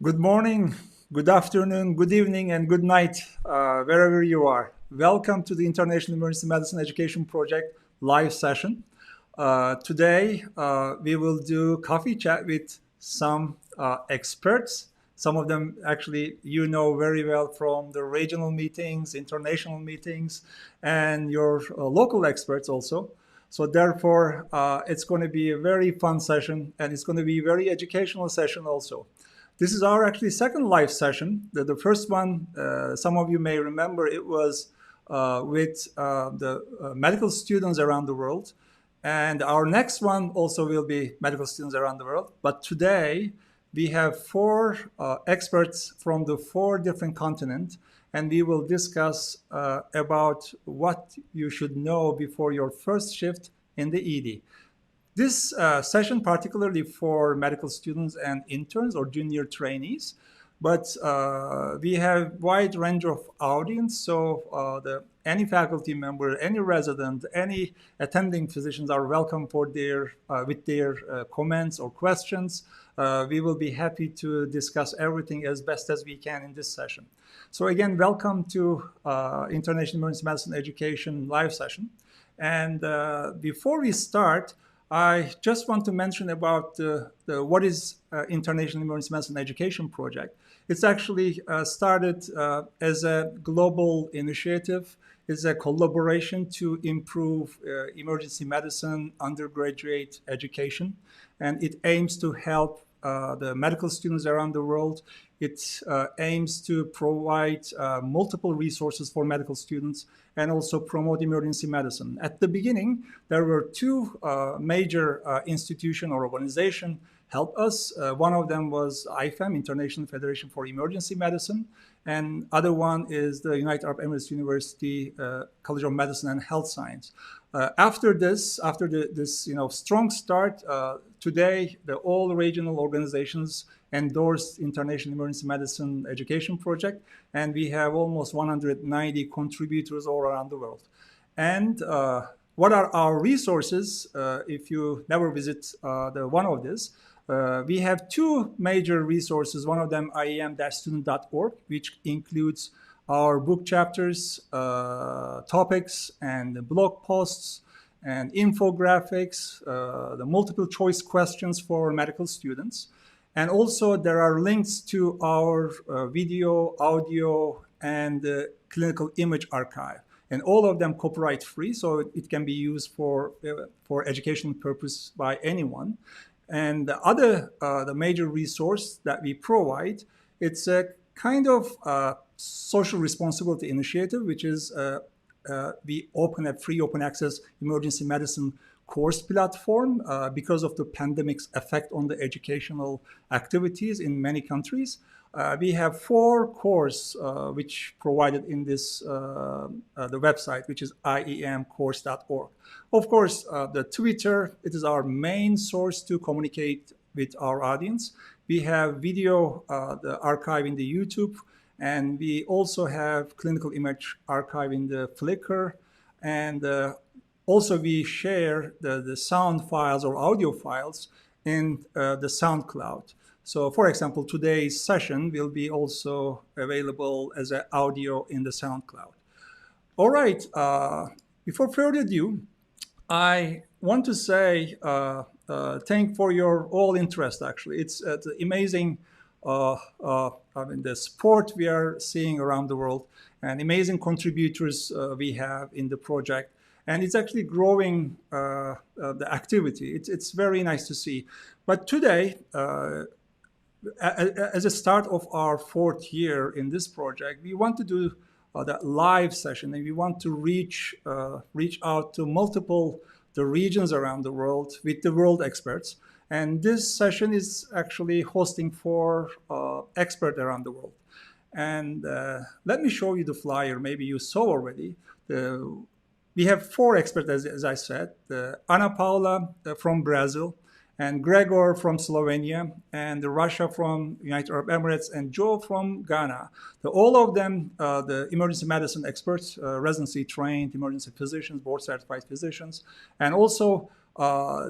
Good morning, good afternoon, good evening, and good night, wherever you are. Welcome to the International Emergency Medicine Education Project live session. Today, we will do coffee chat with some experts. Some of them actually you know very well from the regional meetings, international meetings, and your local experts also. So therefore, it's going to be a very fun session, and it's going to be a very educational session also. This is our actually second live session. The first one, some of you may remember, it was with the medical students around the world. And our next one also will be medical students around the world. But today, we have four experts from the four different continents, and we will discuss about what you should know before your first shift in the ED. This session particularly for medical students and interns or junior trainees, but we have wide range of audience. So any faculty member, any resident, any attending physicians are welcome for their with their comments or questions. We will be happy to discuss everything as best as we can in this session. So again, welcome to International Emergency Medicine Education live session. And before we start, I just want to mention about what is International Emergency Medicine Education Project. It's actually started as a global initiative. It's a collaboration to improve emergency medicine undergraduate education, and it aims to help the medical students around the world. It aims to provide multiple resources for medical students and also promote emergency medicine. At the beginning, there were two major institutions or organizations help us. One of them was iEM, International Federation for Emergency Medicine, and other one is the United Arab Emirates University College of Medicine and Health Science. After this strong start, today all regional organizations endorsed International Emergency Medicine Education Project, and we have almost 190 contributors all around the world. And what are our resources? If you never visit the one of this, we have two major resources. One of them, iEM-student.org, which includes our book chapters, topics, and blog posts, and infographics, the multiple choice questions for medical students. And also there are links to our video, audio, and clinical image archive. And all of them copyright free, so it can be used for educational purpose by anyone. And the major resource that we provide, it's a kind of social responsibility initiative, which is we open a free open access emergency medicine course platform because of the pandemic's effect on the educational activities in many countries. We have four courses which provided in this the website, which is iemcourse.org. Of course, the Twitter, it is our main source to communicate with our audience. We have video, the archive in the YouTube, and we also have clinical image archive in the Flickr, and also we share the sound files or audio files in the SoundCloud. So for example, today's session will be also available as an audio in the SoundCloud. All right, before further ado, I want to say thank for your all interest, actually. It's amazing the support we are seeing around the world and amazing contributors we have in the project. And it's actually growing the activity. It's very nice to see. But today, as a start of our fourth year in this project, we want to do that live session, and we want to reach out to multiple the regions around the world with the world experts. And this session is actually hosting for experts around the world. And let me show you the flyer. Maybe you saw already. We have four experts, as I said, Ana Paula from Brazil, and Gregor from Slovenia, and Russia from United Arab Emirates, and Joe from Ghana. All of them, the emergency medicine experts, residency trained emergency physicians, board certified physicians, and also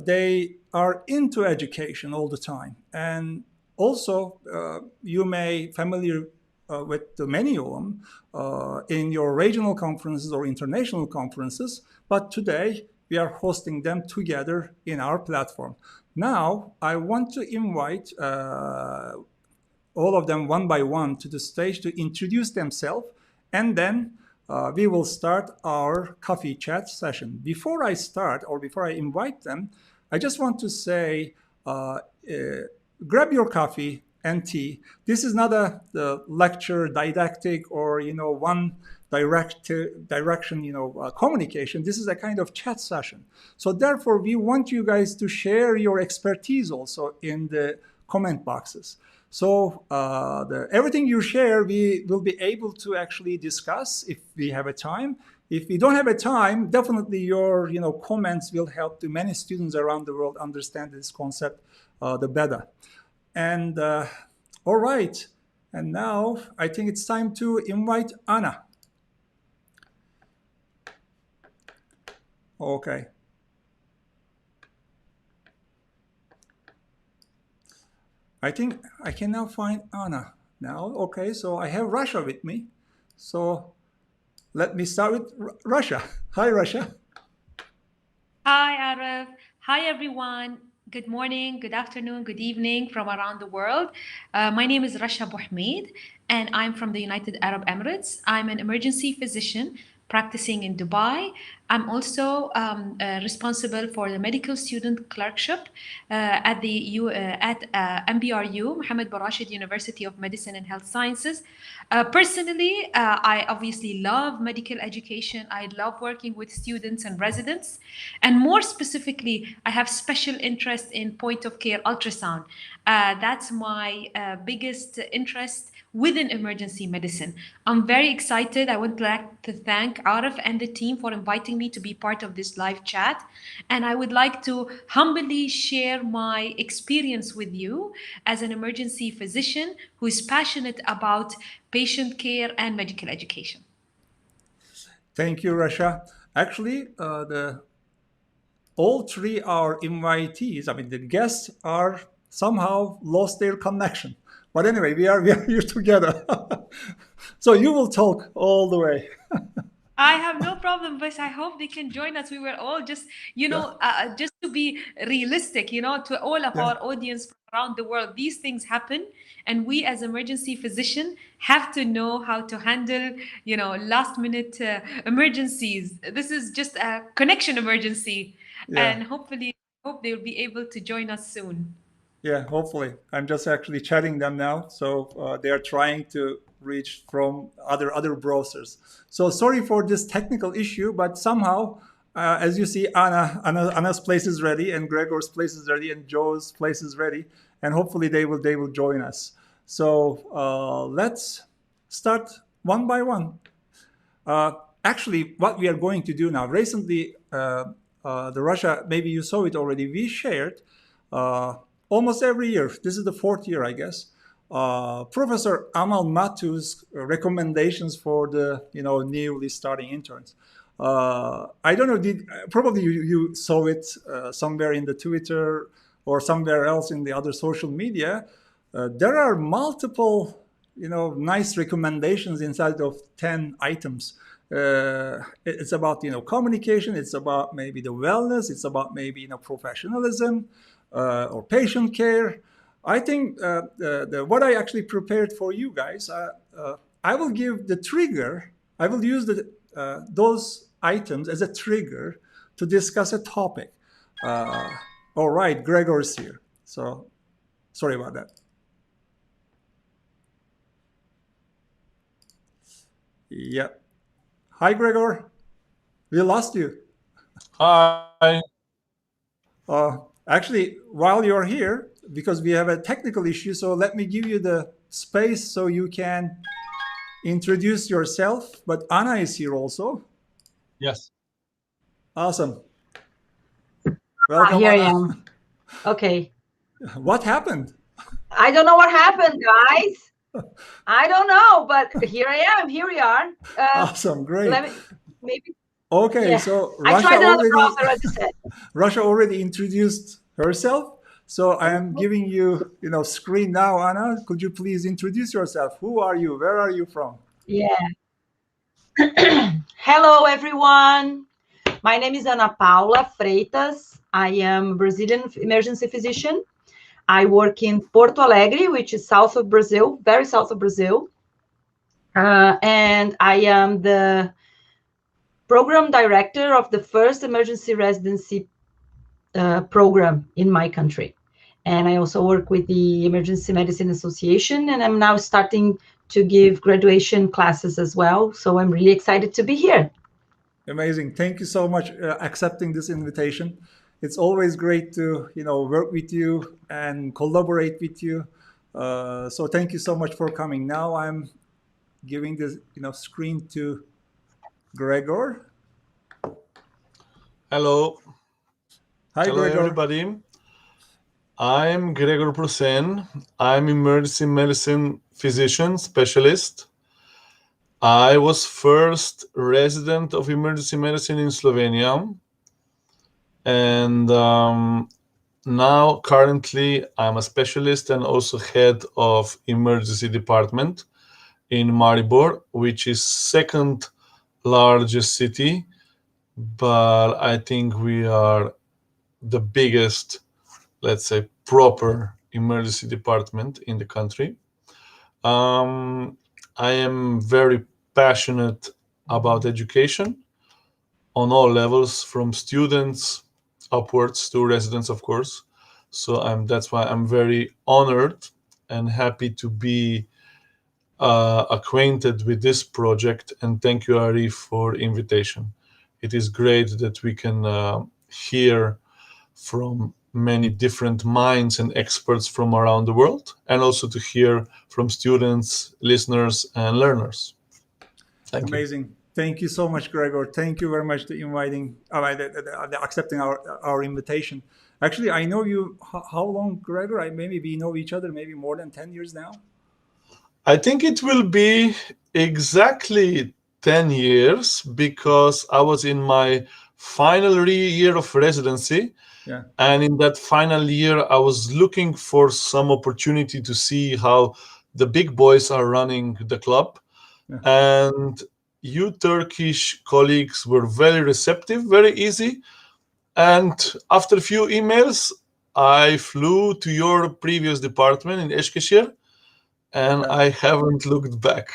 they are into education all the time. And Also, you may familiar with the many of them in your regional conferences or international conferences, but today we are hosting them together in our platform. Now, I want to invite all of them one by one to the stage to introduce themselves, and then we will start our coffee chat session. Before I start, or before I invite them, I just want to say, grab your coffee and tea. This is not a lecture, didactic, or one direction communication. This is a kind of chat session. So therefore, we want you guys to share your expertise also in the comment boxes. So everything you share, we will be able to actually discuss if we have a time. If we don't have a time, definitely your comments will help to many students around the world understand this concept the better. And all right, and now I think it's time to invite Anna. Okay. I think I can now find Anna now. Okay, so I have Russia with me. So let me start with Russia. Hi, Russia. Hi, Arif. Hi, everyone. Good morning, good afternoon, good evening from around the world. My name is Rasha Bouhmeid, and I'm from the United Arab Emirates. I'm an emergency physician practicing in Dubai. I'm also responsible for the medical student clerkship at MBRU, Mohammed bin Rashid University of Medicine and Health Sciences. Personally, I obviously love medical education. I love working with students and residents. And more specifically, I have special interest in point of care ultrasound. That's my biggest interest within emergency medicine. I'm very excited. I would like to thank Arif and the team for inviting me to be part of this live chat. And I would like to humbly share my experience with you as an emergency physician who is passionate about patient care and medical education. Thank you, Russia. Actually, the all three are invitees. I mean, the guests are somehow lost their connection. But anyway, we are here together. So you will talk all the way. I have no problem, but I hope they can join us. We were all just, Yeah, just to be realistic, to all of yeah, our audience from around the world, these things happen. And we as emergency physician have to know how to handle, last minute emergencies. This is just a connection emergency. yeah, And hopefully, hope they'll be able to join us soon. yeah. Hopefully, I'm just actually chatting them now. So they are trying to reach from other browsers. So sorry for this technical issue, but somehow, as you see, Anna's place is ready, and Gregor's place is ready, and Joe's place is ready, and hopefully they will join us. So let's start one by one. Actually, what we are going to do now, recently, the Russia, maybe you saw it already, we shared uh, almost every year, this is the fourth year, I guess, Professor Amal Mattu's recommendations for the newly starting interns. I don't know, probably you saw it somewhere in the Twitter or somewhere else in the other social media. There are multiple nice recommendations inside of 10 items. It's about communication, it's about maybe the wellness, it's about maybe professionalism or patient care. I think what I actually prepared for you guys, I will give the trigger. I will use those items as a trigger to discuss a topic. Uh, all right, Gregor's here, so sorry about that. Yeah. Hi, Gregor. We lost you. Hi. Actually, while you're here, because we have a technical issue, so let me give you the space so you can introduce yourself. But Anna is here also. Yes. Awesome. Welcome, Here I Anna. am. Okay. What happened? I don't know what happened, guys. I don't know, but here I am. Here we are. Awesome, great. Let me maybe. Okay, Yeah. so I tried another browser, as you said. Russia already introduced herself. So I am giving you, screen now, Anna. Could you please introduce yourself? Who are you? Where are you from? Yeah. Hello, everyone. My name is Ana Paula Freitas. I am a Brazilian emergency physician. I work in Porto Alegre, which is south of Brazil, very south of Brazil. And I am the program director of the first emergency residency program in my country. And I also work with the Emergency Medicine Association, and I'm now starting to give graduation classes as well. So I'm really excited to be here. Amazing. Thank you so much accepting this invitation. It's always great to, work with you and collaborate with you. So thank you so much for coming. Now I'm giving this, screen to Gregor. Hello. Hi, Hello, Gregor. everybody. I'm Gregor Prusen. I'm emergency medicine physician specialist. I was first resident of emergency medicine in Slovenia. And now, currently, I'm a specialist and also head of emergency department in Maribor, which is second largest city, but I think we are the biggest, let's say, proper emergency department in the country. I am very passionate about education on all levels, from students upwards to residents, of course. So that's why I'm very honored and happy to be acquainted with this project. And thank you, Ari, for invitation. It is great that we can hear from many different minds and experts from around the world, and also to hear from students, listeners, and learners. Thank you. Amazing. Thank you so much, Gregor. Thank you very much for accepting our invitation. Actually, I know you. How long, Gregor? Maybe we know each other. Maybe more than 10 years now. I think it will be exactly 10 years because I was in my final year of residency. Yeah. And in that final year, I was looking for some opportunity to see how the big boys are running the club. Yeah. And you Turkish colleagues were very receptive, very easy. And after a few emails, I flew to your previous department in Eskişehir, and Yeah. I haven't looked back.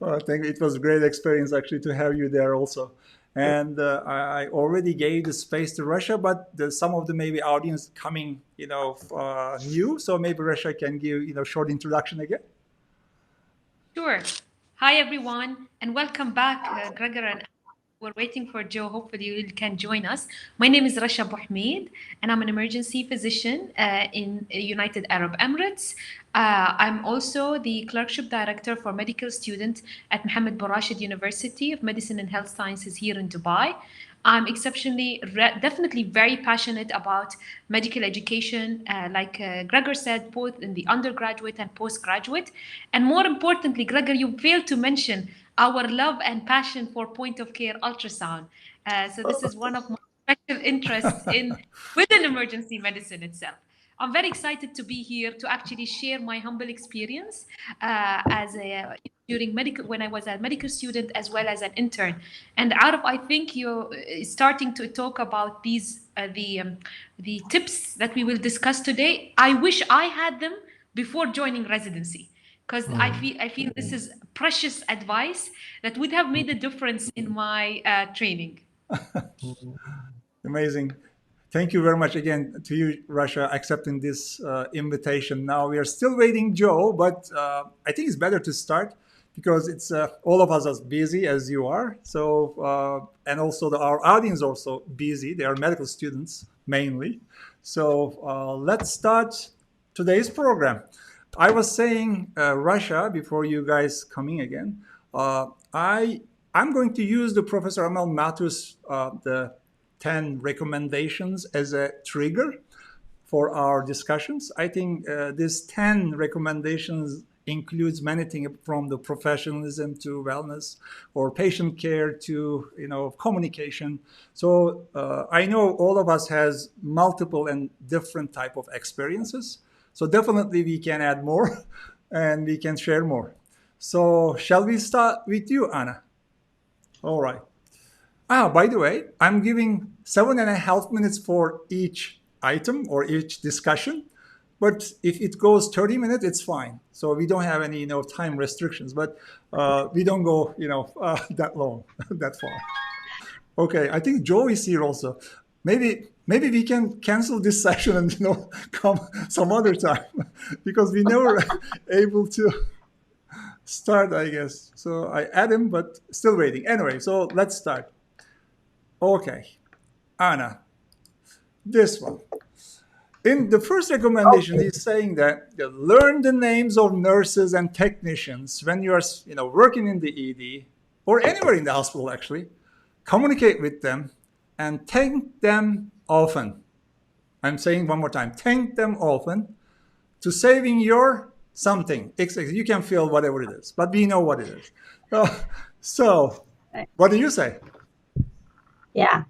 Well, I think it was a great experience actually to have you there also. And I already gave the space to Russia, but some of the maybe audience coming, new. So maybe Russia can give, short introduction again. Sure. Hi, everyone, and welcome back, Gregor. And we're waiting for Joe. Hopefully, you can join us. My name is Rasha Bouhmid, and I'm an emergency physician in United Arab Emirates. I'm also the clerkship director for medical student at Mohammed bin Rashid University of Medicine and Health Sciences here in Dubai. I'm exceptionally, definitely very passionate about medical education, like Gregor said, both in the undergraduate and postgraduate. And more importantly, Gregor, you failed to mention our love and passion for point of care ultrasound. So this is one of my special interests in within emergency medicine itself. I'm very excited to be here to actually share my humble experience as a during medical when I was a medical student as well as an intern. And Arif, I think you're starting to talk about these the tips that we will discuss today. I wish I had them before joining residency because I feel this is precious advice that would have made a difference in my training. Amazing. Thank you very much again to you, Russia, accepting this invitation. Now we are still waiting, Joe, but I think it's better to start because it's all of us as busy as you are. So and also our audience also busy. They are medical students mainly. So let's start today's program. I was saying Russia before you guys coming again. I'm going to use the Professor Amal Mathus the 10 recommendations as a trigger for our discussions. I think these 10 recommendations includes many things from the professionalism to wellness or patient care to communication. So I know all of us has multiple and different type of experiences. So definitely we can add more and we can share more. So shall we start with you, Anna? All right. By the way, I'm giving 7.5 minutes for each item or each discussion. But if it goes 30 minutes, it's fine. So we don't have any time restrictions. But we don't go that long, that far. Okay, I think Joe is here also. Maybe we can cancel this session and come some other time because we never able to start, I guess. So I add him, but still waiting. Anyway, so let's start. Okay, Anna, this one. In the first recommendation, he's saying that learn the names of nurses and technicians when you are, working in the ED or anywhere in the hospital. Actually, communicate with them and thank them often. I'm saying one more time: thank them often to saving your something. You can feel whatever it is, but we know what it is. So, what do you say? Yeah,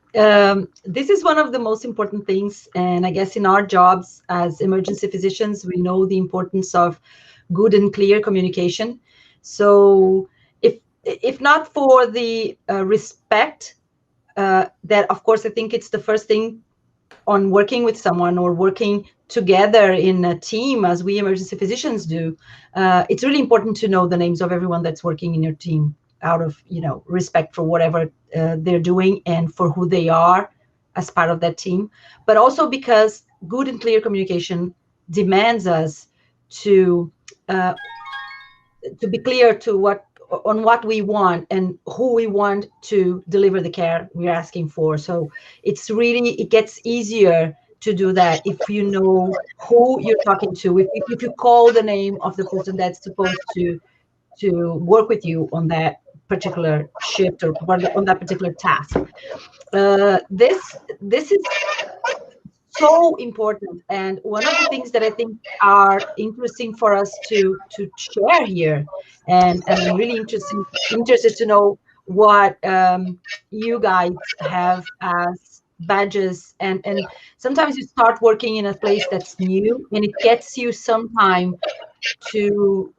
this is one of the most important things. And I guess in our jobs as emergency physicians, we know the importance of good and clear communication. So if not for the respect, that of course, I think it's the first thing on working with someone or working together in a team as we emergency physicians do. It's really important to know the names of everyone that's working in your team out of respect for whatever they're doing and for who they are as part of that team, but also because good and clear communication demands us to be clear to what we want and who we want to deliver the care we're asking for. So it gets easier to do that if you know who you're talking to, if you call the name of the person that's supposed to work with you on that particular shift or on that particular task. This is so important, and one of the things that I think are interesting for us to share here, and I'm really interested to know what you guys have as badges, and sometimes you start working in a place that's new and it gets you some time to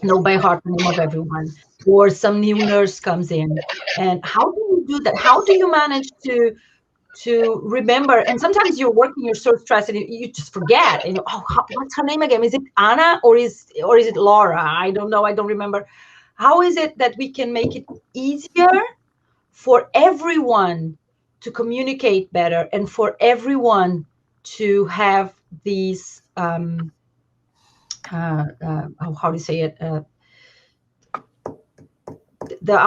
know by heart the name of everyone, or some new nurse comes in. And how do you do that? How do you manage to remember? And sometimes you're working, you're so stressed and you just forget, and what's her name again? Is it Anna or is it Laura? I don't know, I don't remember. How is it that we can make it easier for everyone to communicate better and for everyone to have these how do you say it, a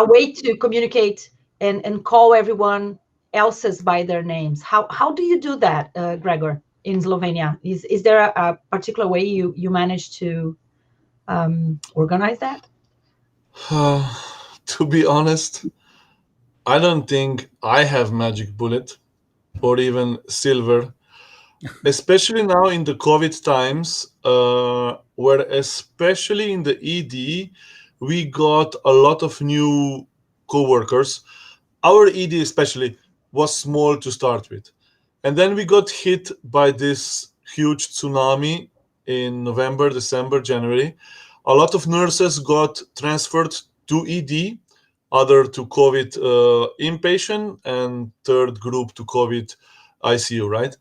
way to communicate and call everyone else's by their names? How do you do that, Gregor, in Slovenia? Is there a particular way you manage to organize that? To be honest, I don't think I have magic bullet or even silver, especially now in the COVID times, where especially in the ED, we got a lot of new co-workers. Our ED especially was small to start with. And then we got hit by this huge tsunami in November, December, January. A lot of nurses got transferred to ED, other to COVID inpatient, and third group to COVID ICU, right?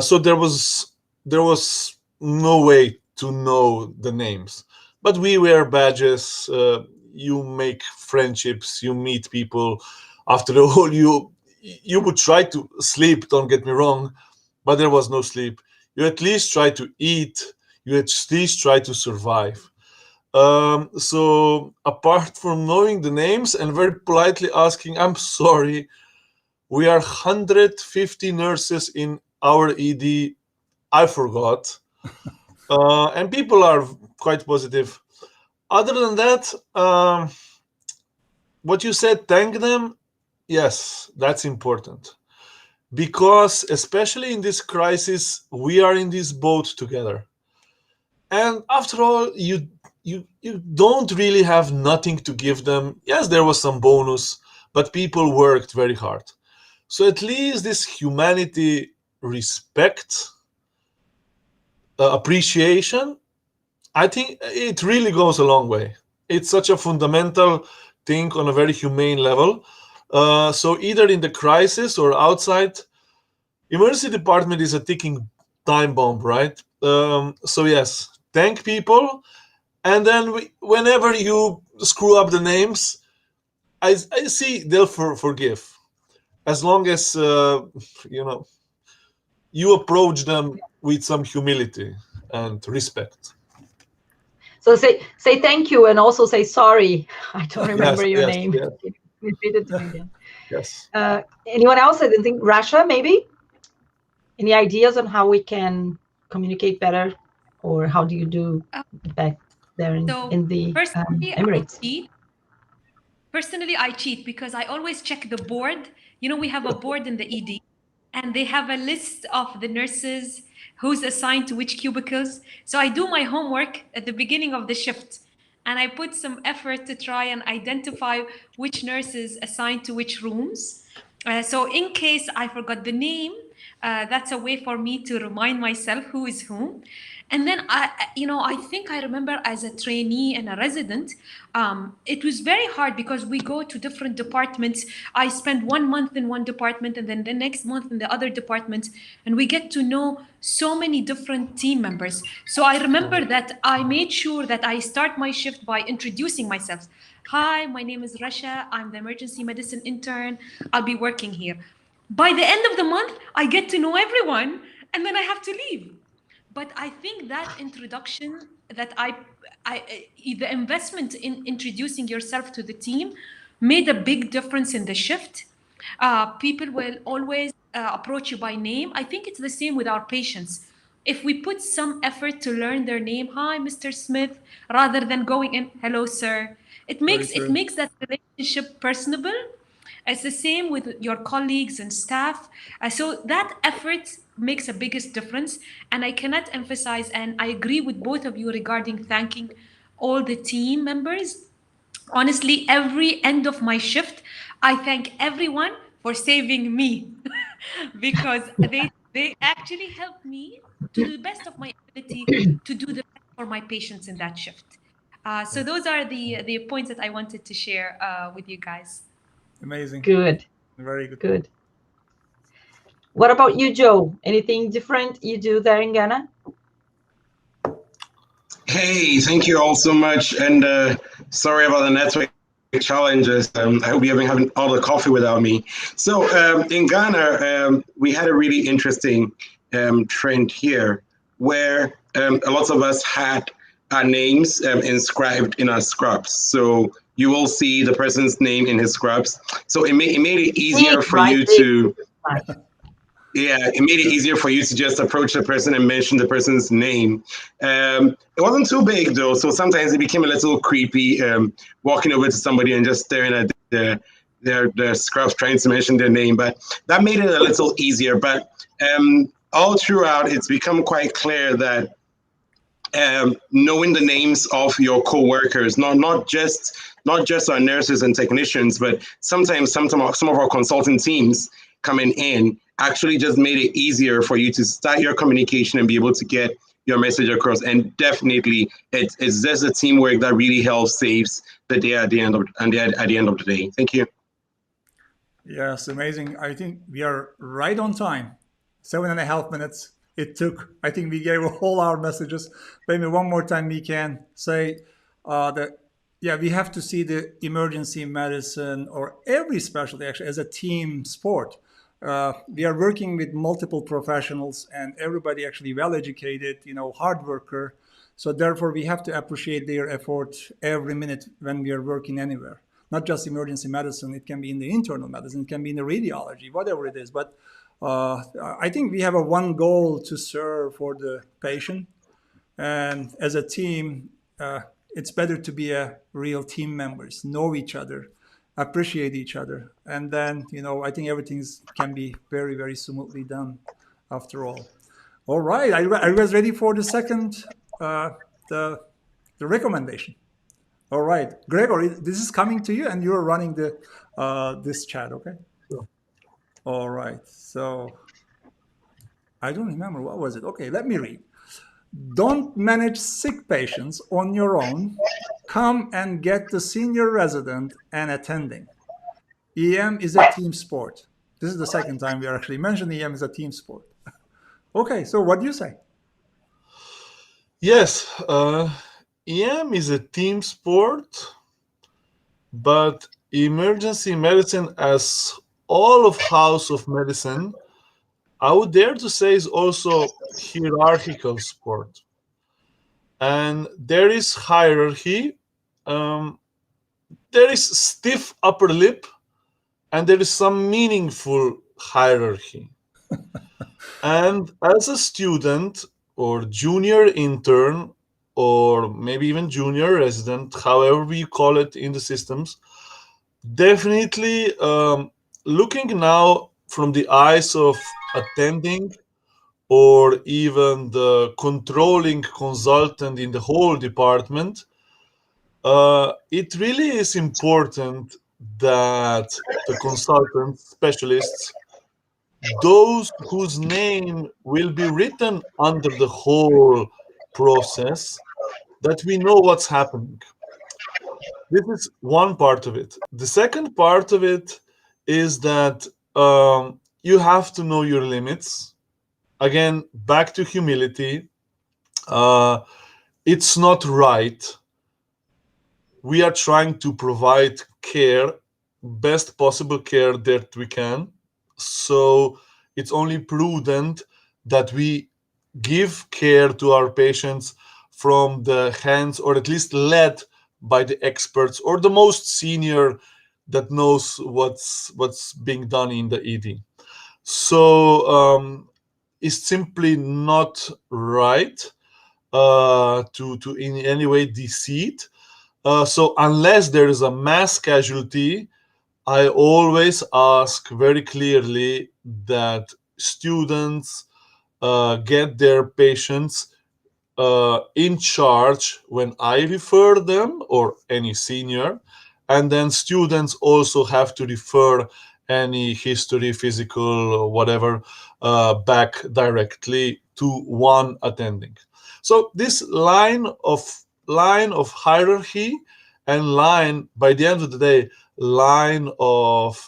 So there was no way to know the names, but we wear badges. You make friendships, you meet people. After all, you would try to sleep. Don't get me wrong, but there was no sleep. You at least try to eat. You at least try to survive. So apart from knowing the names and very politely asking, "I'm sorry, we are 150 nurses in our ED. I forgot." And people are quite positive. Other than that, what you said, thank them. Yes, that's important. Because especially in this crisis, we are in this boat together. And after all, you don't really have nothing to give them. Yes, there was some bonus, but people worked very hard. So at least this humanity, respect, appreciation, I think it really goes a long way. It's such a fundamental thing on a very humane level. So either in the crisis or outside, emergency department is a ticking time bomb, right? So yes, thank people, and then whenever you screw up the names, I see they'll forgive, as long as you know you approach them with some humility and respect. So say thank you and also say sorry. I don't Yes, remember your yes, name. yes, Can you repeat it to me again? yes. Anyone else? I didn't think Rasha, maybe? Any ideas on how we can communicate better, or how do you do Uh, back there so in the personally, I Emirates? cheat. Personally, I cheat because I always check the board. You know, we have a board in the ED, and they have a list of the nurses who's assigned to which cubicles. So I do my homework at the beginning of the shift, and I put some effort to try and identify which nurse is assigned to which rooms. So in case I forgot the name, that's a way for me to remind myself who is whom. And then I think I remember as a trainee and a resident, it was very hard because we go to different departments. I spend 1 month in one department and then the next month in the other department, and we get to know so many different team members. So I remember that I made sure that I start my shift by introducing myself. Hi, my name is Rasha. I'm the emergency medicine intern. I'll be working here. By the end of the month, I get to know everyone, and then I have to leave. But I think that introduction, the investment in introducing yourself to the team made a big difference in the shift. People will always approach you by name. I think it's the same with our patients. If we put some effort to learn their name, hi, Mr. Smith, rather than going in, hello, sir, it Very makes it true. makes that relationship personable. It's the same with your colleagues and staff. So that effort makes a biggest difference. And I cannot emphasize, and I agree with both of you regarding thanking all the team members. Honestly, every end of my shift, I thank everyone for saving me because they actually helped me to the best of my ability to do the best for my patients in that shift. So those are the points that I wanted to share with you guys. Amazing. Good, Very good. good. What about you, Joe? Anything different you do there in Ghana? Hey, thank you all so much. And sorry about the network challenges. I hope you haven't had all the coffee without me. So in Ghana, we had a really interesting trend here where a lot of us had our names inscribed in our scrubs. So you will see the person's name in his scrubs. So it made it easier for Right. you to yeah, it made it easier for you to just approach the person and mention the person's name. It wasn't too big though, so sometimes it became a little creepy walking over to somebody and just staring at their scrubs trying to mention their name. But that made it a little easier. But all throughout, it's become quite clear that knowing the names of your co-workers, not just our nurses and technicians, but sometimes some of our consulting teams coming in actually just made it easier for you to start your communication and be able to get your message across. And definitely, it's just the teamwork that really helps saves the day at the end of the day. Thank you. Yes, amazing. I think we are right on time. 7.5 minutes it took. I think we gave all our messages. Maybe one more time we can say that, yeah, we have to see the emergency medicine or every specialty actually as a team sport. We are working with multiple professionals and everybody actually well educated, hard worker. So therefore, we have to appreciate their effort every minute when we are working anywhere. Not just emergency medicine; it can be in the internal medicine, it can be in the radiology, whatever it is. But I think we have a one goal to serve for the patient, and as a team, it's better to be a real team members, know each other, appreciate each other, and then I think everything can be very very smoothly done after all. All right, are you guys ready for the second the recommendation. All right, Gregory, this is coming to you, and you're running the this chat. Okay. Sure. All right. So I don't remember what was it. Okay, let me read. Don't manage sick patients on your own. Come and get the senior resident and attending. EM is a team sport. This is the second time we are actually mentioning EM is a team sport. Okay, so what do you say? Yes, EM is a team sport, but emergency medicine, as all of house of medicine, I would dare to say, is also hierarchical sport. And there is hierarchy, um, there is stiff upper lip, and there is some meaningful hierarchy. And as a student or junior intern, or maybe even junior resident, however you call it in the systems, definitely looking now from the eyes of attending or even the controlling consultant in the whole department, it really is important that the consultants, specialists, those whose name will be written under the whole process, that we know what's happening. This is one part of it. The second part of it is that you have to know your limits. Again, back to humility. It's not right. We are trying to provide care, best possible care that we can. So it's only prudent that we give care to our patients from the hands, or at least led by the experts or the most senior that knows what's being done in the ED. So it's simply not right to in any way deceit. So unless there is a mass casualty, I always ask very clearly that students get their patients in charge when I refer them, or any senior, and then students also have to refer any history, physical, or whatever, back directly to one attending. So this line of hierarchy, and line, by the end of the day, line of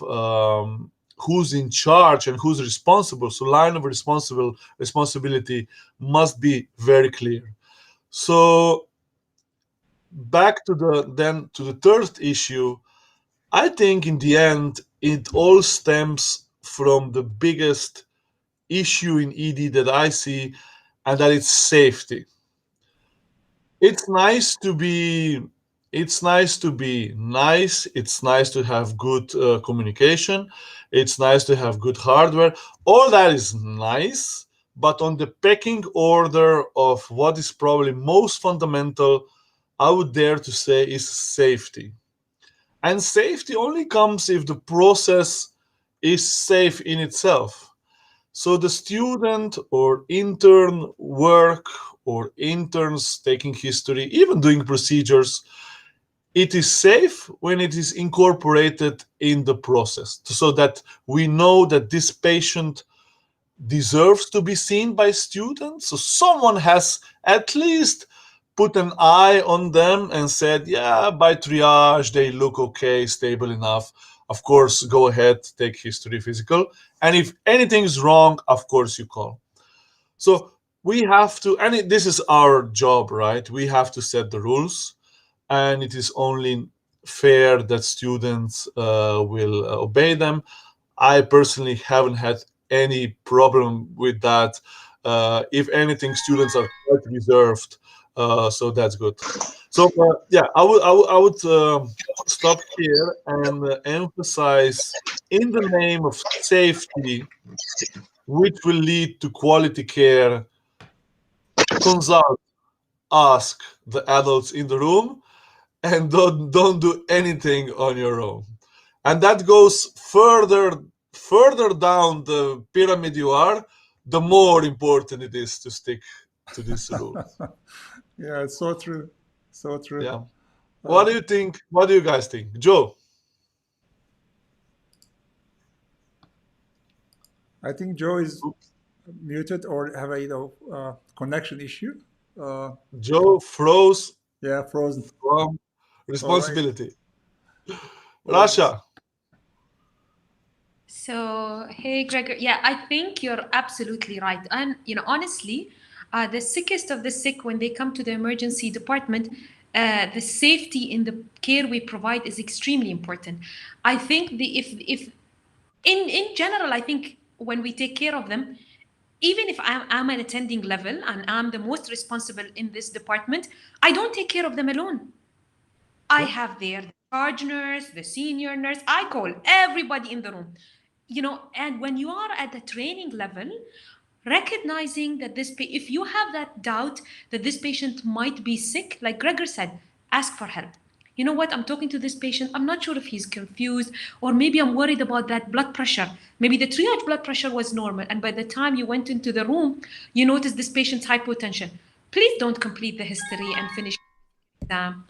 who's in charge and who's responsible. So line of responsibility must be very clear. So back to the third issue, I think in the end it all stems from the biggest issue in ED that I see, and that it's safety. It's nice to be nice. It's nice to have good communication. It's nice to have good hardware. All that is nice, but on the pecking order of what is probably most fundamental, I would dare to say, is safety. And safety only comes if the process is safe in itself. So the student or intern work, or interns taking history, even doing procedures, it is safe when it is incorporated in the process, so that we know that this patient deserves to be seen by students. So someone has at least put an eye on them and said, yeah, by triage, they look okay, stable enough. Of course, go ahead, take history, physical. And if anything is wrong, of course, you call. So we have to, and this is our job, right? We have to set the rules, and it is only fair that students will obey them. I personally haven't had any problem with that. If anything, students are quite reserved, so that's good. So yeah, I would stop here and emphasize, in the name of safety, which will lead to quality care, consult, ask the adults in the room, and don't do anything on your own. And that goes further down the pyramid you are, the more important it is to stick to this rule. Yeah, it's so true. So true. Yeah. What do you think? What do you guys think, Joe? I think Joe is muted or have a connection issue. Uh, Joe froze yeah, frozen. from All right. responsibility. All right. Rasha. So, hey, Gregor. Yeah, I think you're absolutely right. And, honestly, the sickest of the sick, when they come to the emergency department, the safety in the care we provide is extremely important. I think if in general, I think when we take care of them, even if I'm an attending level and I'm the most responsible in this department, I don't take care of them alone. I have there the charge nurse, the senior nurse. I call everybody in the room. And when you are at the training level, recognizing that if you have that doubt that this patient might be sick, like Gregor said, ask for help. You know what? I'm talking to this patient. I'm not sure if he's confused, or maybe I'm worried about that blood pressure. Maybe the triage blood pressure was normal, and by the time you went into the room, you noticed this patient's hypotension. Please don't complete the history and finish exam.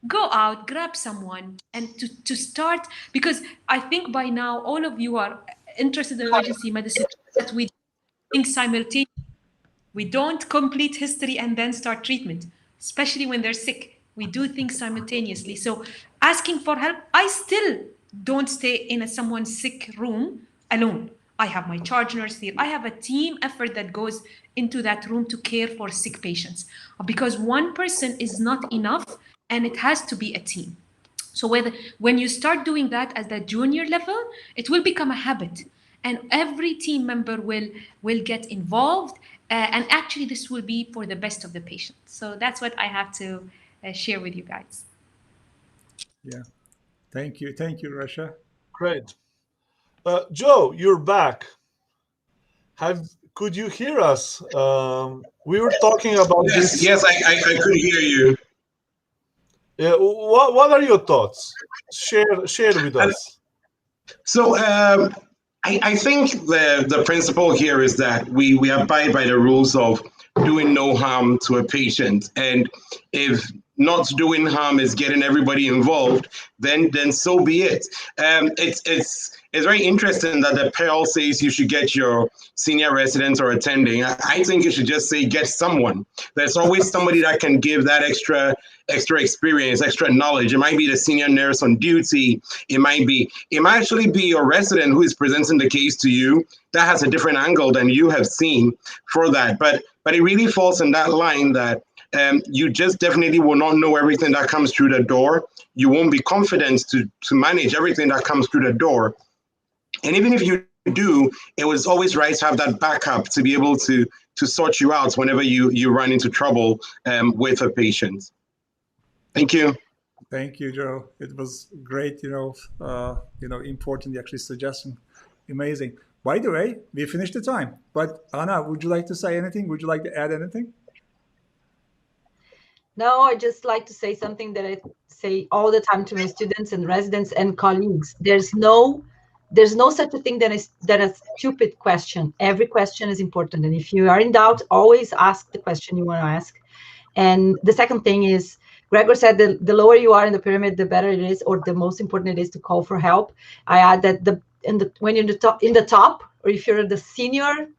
Go out, grab someone, and to start, because I think by now all of you are interested in emergency medicine, that we think simultaneously. We don't complete history and then start treatment, especially when they're sick. We do things simultaneously. So asking for help, I still don't stay in someone's sick room alone. I have my charge nurse here. I have a team effort that goes into that room to care for sick patients, because one person is not enough and it has to be a team. So when you start doing that at the junior level, it will become a habit, and every team member will get involved. And actually, this will be for the best of the patient. So that's what I have to share with you guys. Yeah. Thank you, Russia. Great. Joe, you're back. Could you hear us? We were talking about Yes, this. yes, I could hear you. What are your thoughts? Share with And us. so I think the principle here is that we abide by the rules of doing no harm to a patient. And if not doing harm is getting everybody involved, then so be it. It's very interesting that the PEL says you should get your senior residents or attending. I think you should just say get someone. There's always somebody that can give that extra experience, extra knowledge. It might be the senior nurse on duty. It might actually be your resident who is presenting the case to you that has a different angle than you have seen for that. But it really falls in that line that you just definitely will not know everything that comes through the door. You won't be confident to manage everything that comes through the door. And even if you do, it was always right to have that backup to be able to sort you out whenever you run into trouble with a patient. Thank you. Thank you, Joe. It was great, important actually suggestion. Amazing. By the way, we finished the time. But Anna, would you like to say anything? Would you like to add anything? No, I just like to say something that I say all the time to my students and residents and colleagues. There's no such a thing that a stupid question. Every question is important, and if you are in doubt, always ask the question you want to ask. And the second thing is, Gregor said the lower you are in the pyramid, the better it is, or the most important it is to call for help. I add that when you're in the top, or if you're the senior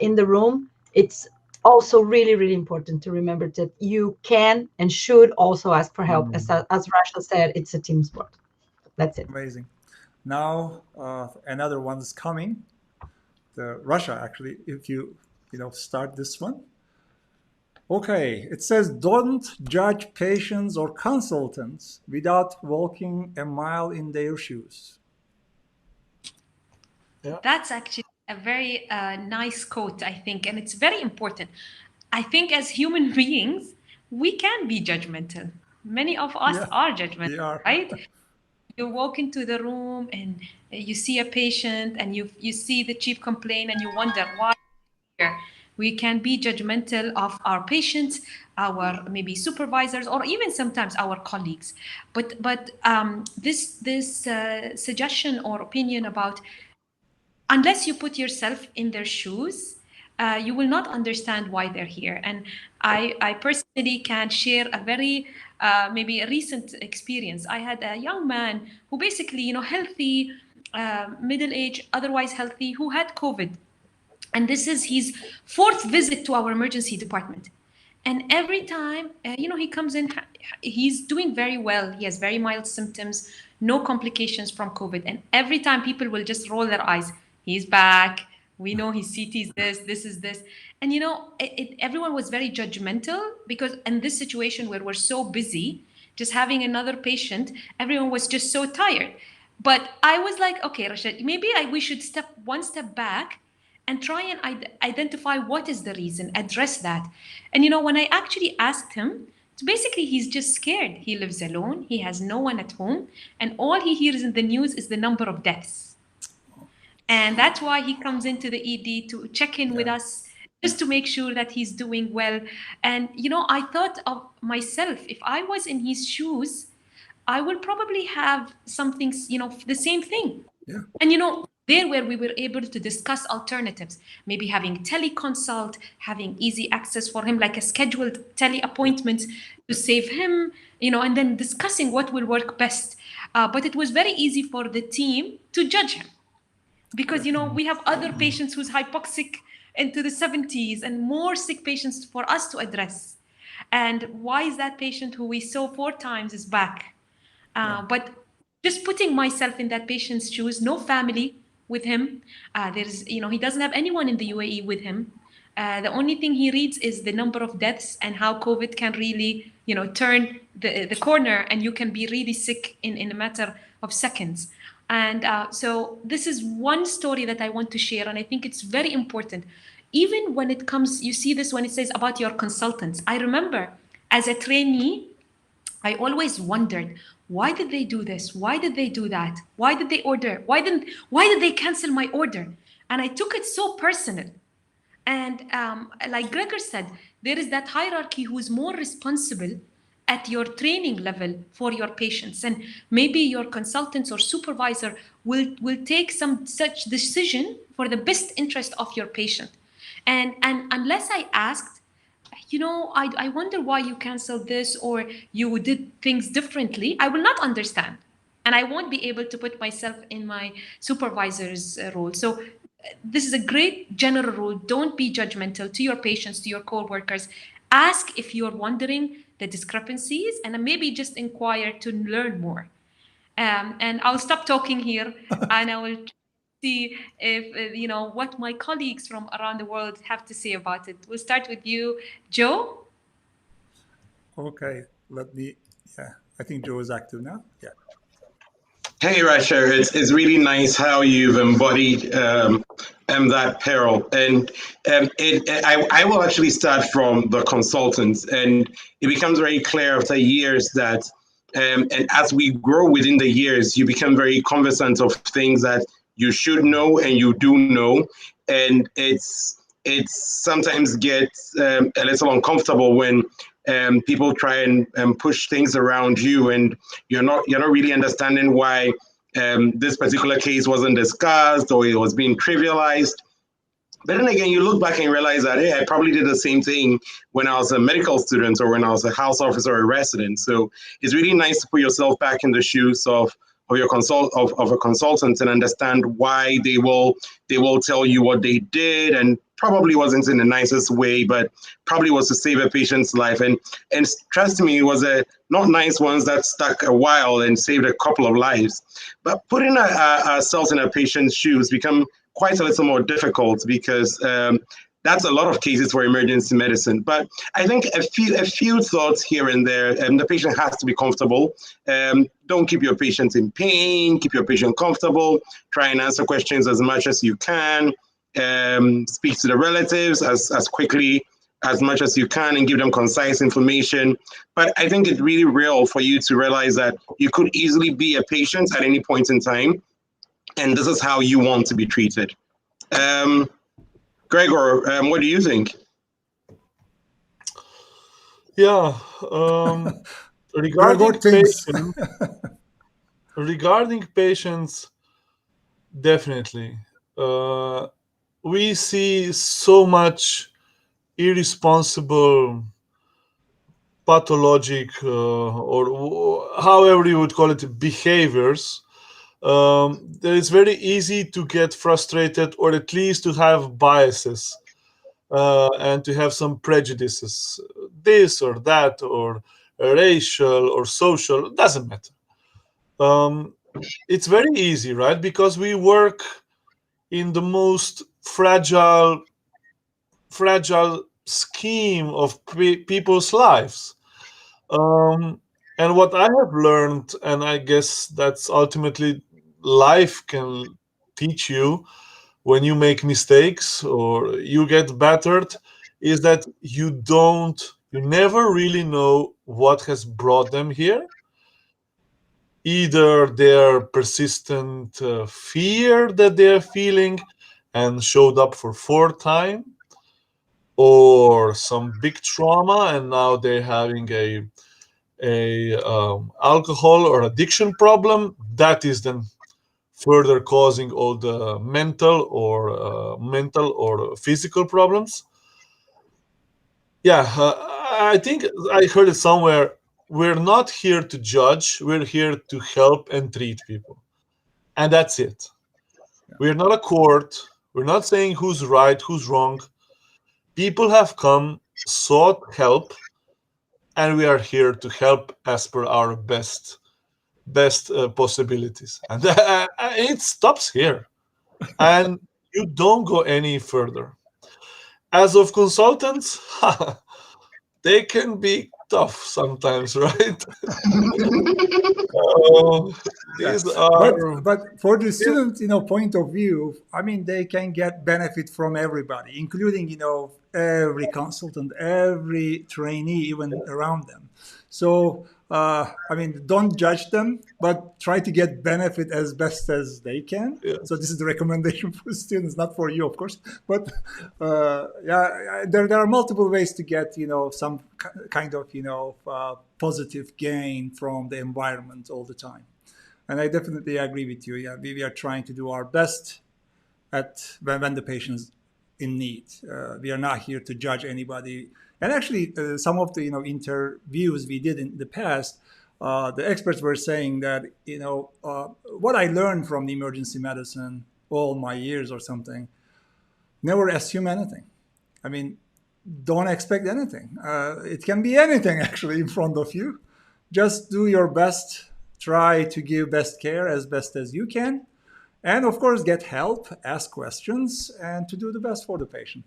in the room, it's also really, really important to remember that you can and should also ask for help. As Rasha said, it's a team sport. That's it. Amazing. Now another one is coming. Russia, actually, if you start this one. Okay, it says don't judge patients or consultants without walking a mile in their shoes. Yeah. That's actually a very nice quote, I think, and it's very important. I think as human beings, we can be judgmental. Many of us Yeah, are they judgmental, are. right? You walk into the room and you see a patient and you see the chief complaint and you wonder why here. We can be judgmental of our patients, our maybe supervisors, or even sometimes our colleagues. But this suggestion or opinion about, unless you put yourself in their shoes, you will not understand why they're here. And I personally can share a very maybe a recent experience. I had a young man who basically, healthy, middle age, otherwise healthy, who had COVID. And this is his fourth visit to our emergency department. And every time, he comes in, he's doing very well. He has very mild symptoms, no complications from COVID. And every time people will just roll their eyes, he's back. We know his CT is this is this. And, everyone was very judgmental because in this situation where we're so busy, just having another patient, everyone was just so tired. But I was like, okay, Rashid, maybe we should step one step back and try and identify what is the reason, address that. And when I actually asked him, so basically he's just scared. He lives alone, he has no one at home, and all he hears in the news is the number of deaths. And that's why he comes into the ED to check in with us, just to make sure that he's doing well. And I thought of myself, if I was in his shoes, I will probably have something, the same thing. Yeah. And there where we were able to discuss alternatives, maybe having teleconsult, having easy access for him, like a scheduled tele appointment to save him, and then discussing what will work best. But it was very easy for the team to judge him because, we have other patients who's hypoxic into the 70s and more sick patients for us to address. And why is that patient who we saw 4 times is back? But just putting myself in that patient's shoes, no family with him. He doesn't have anyone in the UAE with him. The only thing he reads is the number of deaths and how COVID can really, turn the corner and you can be really sick in a matter of seconds. And so this is one story that I want to share. And I think it's very important. Even when it comes, you see this when it says about your consultants. I remember as a trainee, I always wondered, why did they do this? Why did they do that? Why did they order? Why did they cancel my order? And I took it so personal. And like Gregor said, there is that hierarchy who is more responsible at your training level for your patients. And maybe your consultants or supervisor will take some such decision for the best interest of your patient. And unless I asked, I wonder why you canceled this or you did things differently, I will not understand. And I won't be able to put myself in my supervisor's role. So this is a great general rule. Don't be judgmental to your patients, to your co-workers. Ask if you're wondering the discrepancies and maybe just inquire to learn more. And I'll stop talking here and I will see if what my colleagues from around the world have to say about it. We'll start with you, Joe. Okay, I think Joe is active now. Yeah. Hey, Rasha, it's really nice how you've embodied that peril. And I will actually start from the consultants. And it becomes very clear after years that, and as we grow within the years, you become very conversant of things that you should know and you do know. And it's sometimes gets a little uncomfortable when people try and push things around you, and you're not really understanding why this particular case wasn't discussed or it was being trivialized. But then again, you look back and realize that, hey, I probably did the same thing when I was a medical student or when I was a house officer or a resident. So it's really nice to put yourself back in the shoes of a consultant and understand why they will tell you what they did, and probably wasn't in the nicest way, but probably was to save a patient's life. And trust me, it was a not nice ones that stuck a while and saved a couple of lives. But putting ourselves in a patient's shoes become quite a little more difficult because that's a lot of cases for emergency medicine. But I think a few thoughts here and there. The patient has to be comfortable. Don't keep your patient in pain. Keep your patient comfortable. Try and answer questions as much as you can. Speak to the relatives as quickly as much as you can and give them concise information. But I think it's really real for you to realize that you could easily be a patient at any point in time, and this is how you want to be treated. Gregor, what do you think? Yeah, regarding patients, definitely. we see so much irresponsible, pathologic, or however you would call it, behaviors. That it's very easy to get frustrated, or at least to have biases, and to have some prejudices, this or that, or racial or social, doesn't matter. Um, it's very easy, right? Because we work in the most fragile scheme of people's lives. Um, and what I have learned, and I guess that's ultimately life can teach you when you make mistakes or you get battered, is that you never really know what has brought them here. Either their persistent fear that they're feeling and showed up for fourth time, or some big trauma and now they're having a alcohol or addiction problem that is then further causing all the mental or physical problems. Yeah, I think I heard it somewhere. We're not here to judge. We're here to help and treat people, and that's it. We're not a court. We're not saying who's right, who's wrong. People have come, sought help, and we are here to help as per our best possibilities, and it stops here, and you don't go any further. As of consultants, they can be tough sometimes, right? Uh, Yeah. these are But for the student, point of view, I mean, they can get benefit from everybody, including, every consultant, every trainee, even around them. So, I mean, don't judge them, but try to get benefit as best as they can. yeah, So this is the recommendation for students, not for you, of course. But yeah, there are multiple ways to get, some kind of, positive gain from the environment all the time. And I definitely agree with you. Yeah, we are trying to do our best at when the patient's in need. We are not here to judge anybody. And actually, some of the interviews we did in the past, the experts were saying that what I learned from the emergency medicine all my years or something, never assume anything. I mean, don't expect anything. It can be anything actually in front of you. Just do your best. Try to give best care as best as you can. And of course, get help, ask questions, and to do the best for the patient.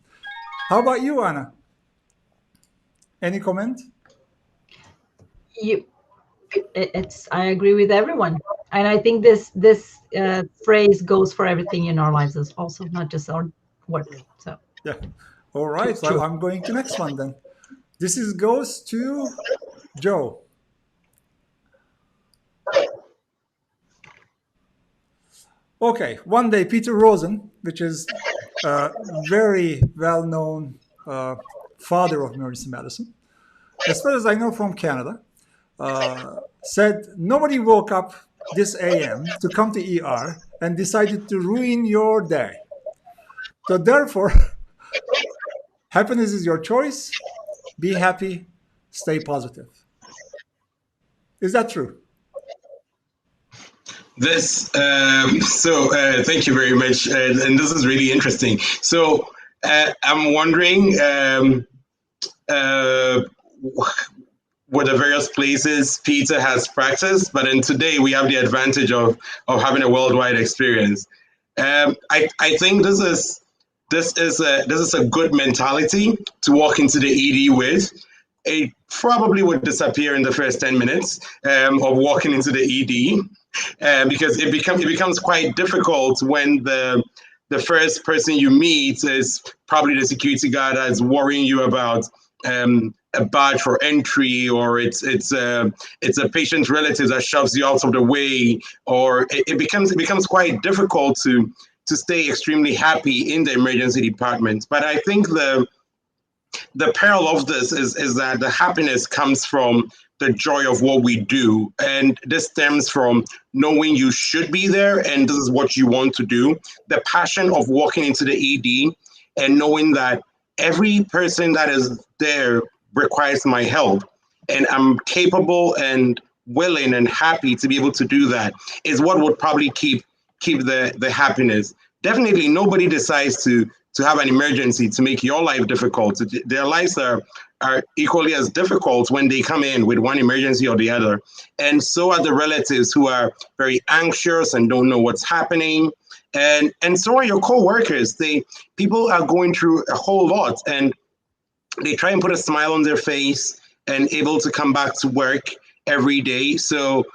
How about you, Anna? Any comment? You, I agree with everyone, and I think this phrase goes for everything in our lives, as also not just our work. So Yeah. All right. So true. I'm going to next one then. This goes to Joe. Okay. One day, Peter Rosen, which is a very well-known father of emergency medicine, as far as I know from Canada, said nobody woke up this AM to come to ER and decided to ruin your day. So therefore, happiness is your choice. Be happy, stay positive. Is that true? Thank you very much, and this is really interesting. So I'm wondering, uh, what the various places Peter has practiced, but then today we have the advantage of having a worldwide experience. I think this is a good mentality to walk into the ED with. It probably would disappear in the first 10 minutes of walking into the ED, because it becomes quite difficult when the first person you meet is probably the security guard that's worrying you about a badge for entry, or it's a patient relative that shoves you out of the way, or it becomes quite difficult to stay extremely happy in the emergency department. But I think the peril of this is that the happiness comes from the joy of what we do. And this stems from knowing you should be there and this is what you want to do. The passion of walking into the ED and knowing that every person that is there requires my help and I'm capable and willing and happy to be able to do that is what would probably keep the happiness. Definitely nobody decides to have an emergency to make your life difficult. Their lives are equally as difficult when they come in with one emergency or the other. And so are the relatives who are very anxious and don't know what's happening. And so are your co-workers. People are going through a whole lot and they try and put a smile on their face and able to come back to work every day. So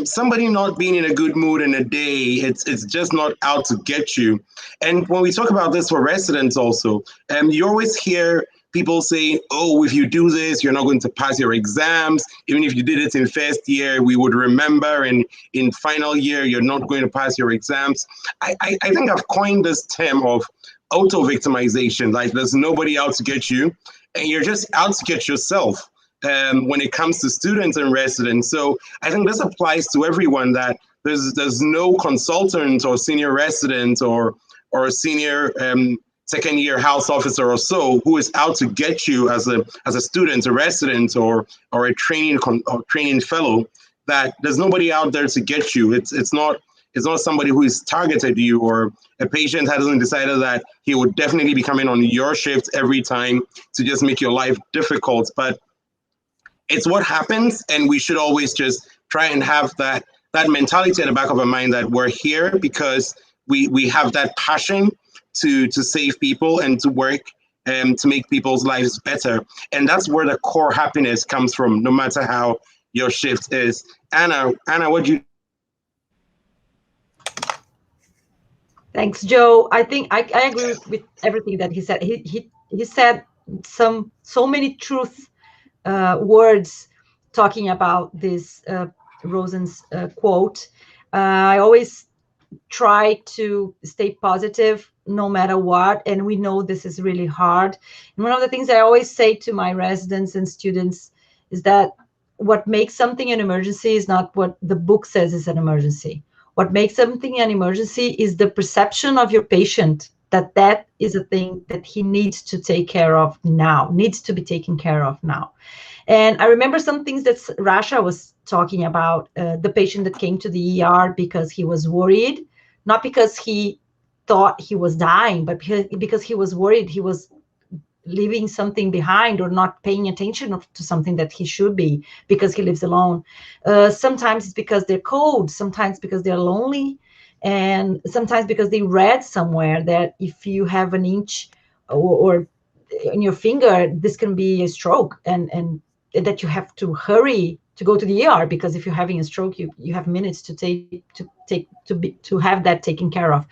somebody not being in a good mood in a day, it's just not out to get you. And when we talk about this for residents also, you always hear people say, oh, if you do this, you're not going to pass your exams. Even if you did it in first year, we would remember. And in final year, you're not going to pass your exams. I think I've coined this term of auto-victimization. Like there's nobody out to get you, and you're just out to get yourself. When it comes to students and residents. So I think this applies to everyone, that there's no consultant or senior resident or senior second year house officer or so who is out to get you as a student, a resident, or a training fellow. That there's nobody out there to get you. It's not somebody who has targeted you, or a patient hasn't decided that he would definitely be coming on your shift every time to just make your life difficult. But it's what happens, and we should always just try and have that mentality at the back of our mind that we're here because we have that passion to save people and to work to make people's lives better. And that's where the core happiness comes from, no matter how your shift is. Anna, what do you? Thanks, Joe. I think I agree with everything that he said. He said so many truth words talking about this Rosen's quote. I always try to stay positive no matter what, and we know this is really hard. And one of the things I always say to my residents and students is that what makes something an emergency is not what the book says is an emergency. What makes something an emergency is the perception of your patient that is a thing that he needs to take care of now, needs to be taken care of now. And I remember some things that Rasha was talking about, the patient that came to the ER because he was worried, not because he thought he was dying, but because he was worried he was leaving something behind or not paying attention to something that he should be because he lives alone. Sometimes it's because they're cold, sometimes because they're lonely, and sometimes because they read somewhere that if you have an inch or in your finger, this can be a stroke, and that you have to hurry to go to the ER, because if you're having a stroke, you have minutes to have that taken care of.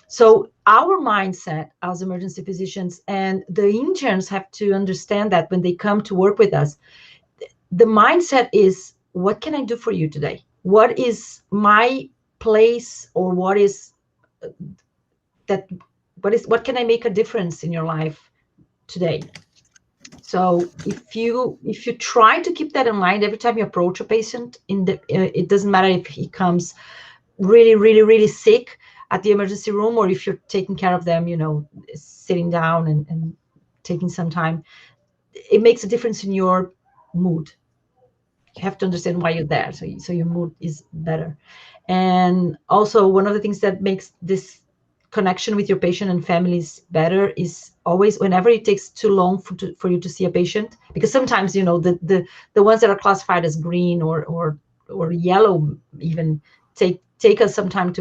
So our mindset as emergency physicians, and the interns have to understand that when they come to work with us, the mindset is, what can I do for you today? What is my place, or what can I make a difference in your life today? So if you try to keep that in mind every time you approach a patient, it doesn't matter if he comes really, really, really sick at the emergency room, or if you're taking care of them, sitting down and taking some time, it makes a difference in your mood. You have to understand why you're there, so your mood is better. And also, one of the things that makes this connection with your patient and families better is always, whenever it takes too long for you to see a patient, because sometimes the ones that are classified as green or yellow even take us some time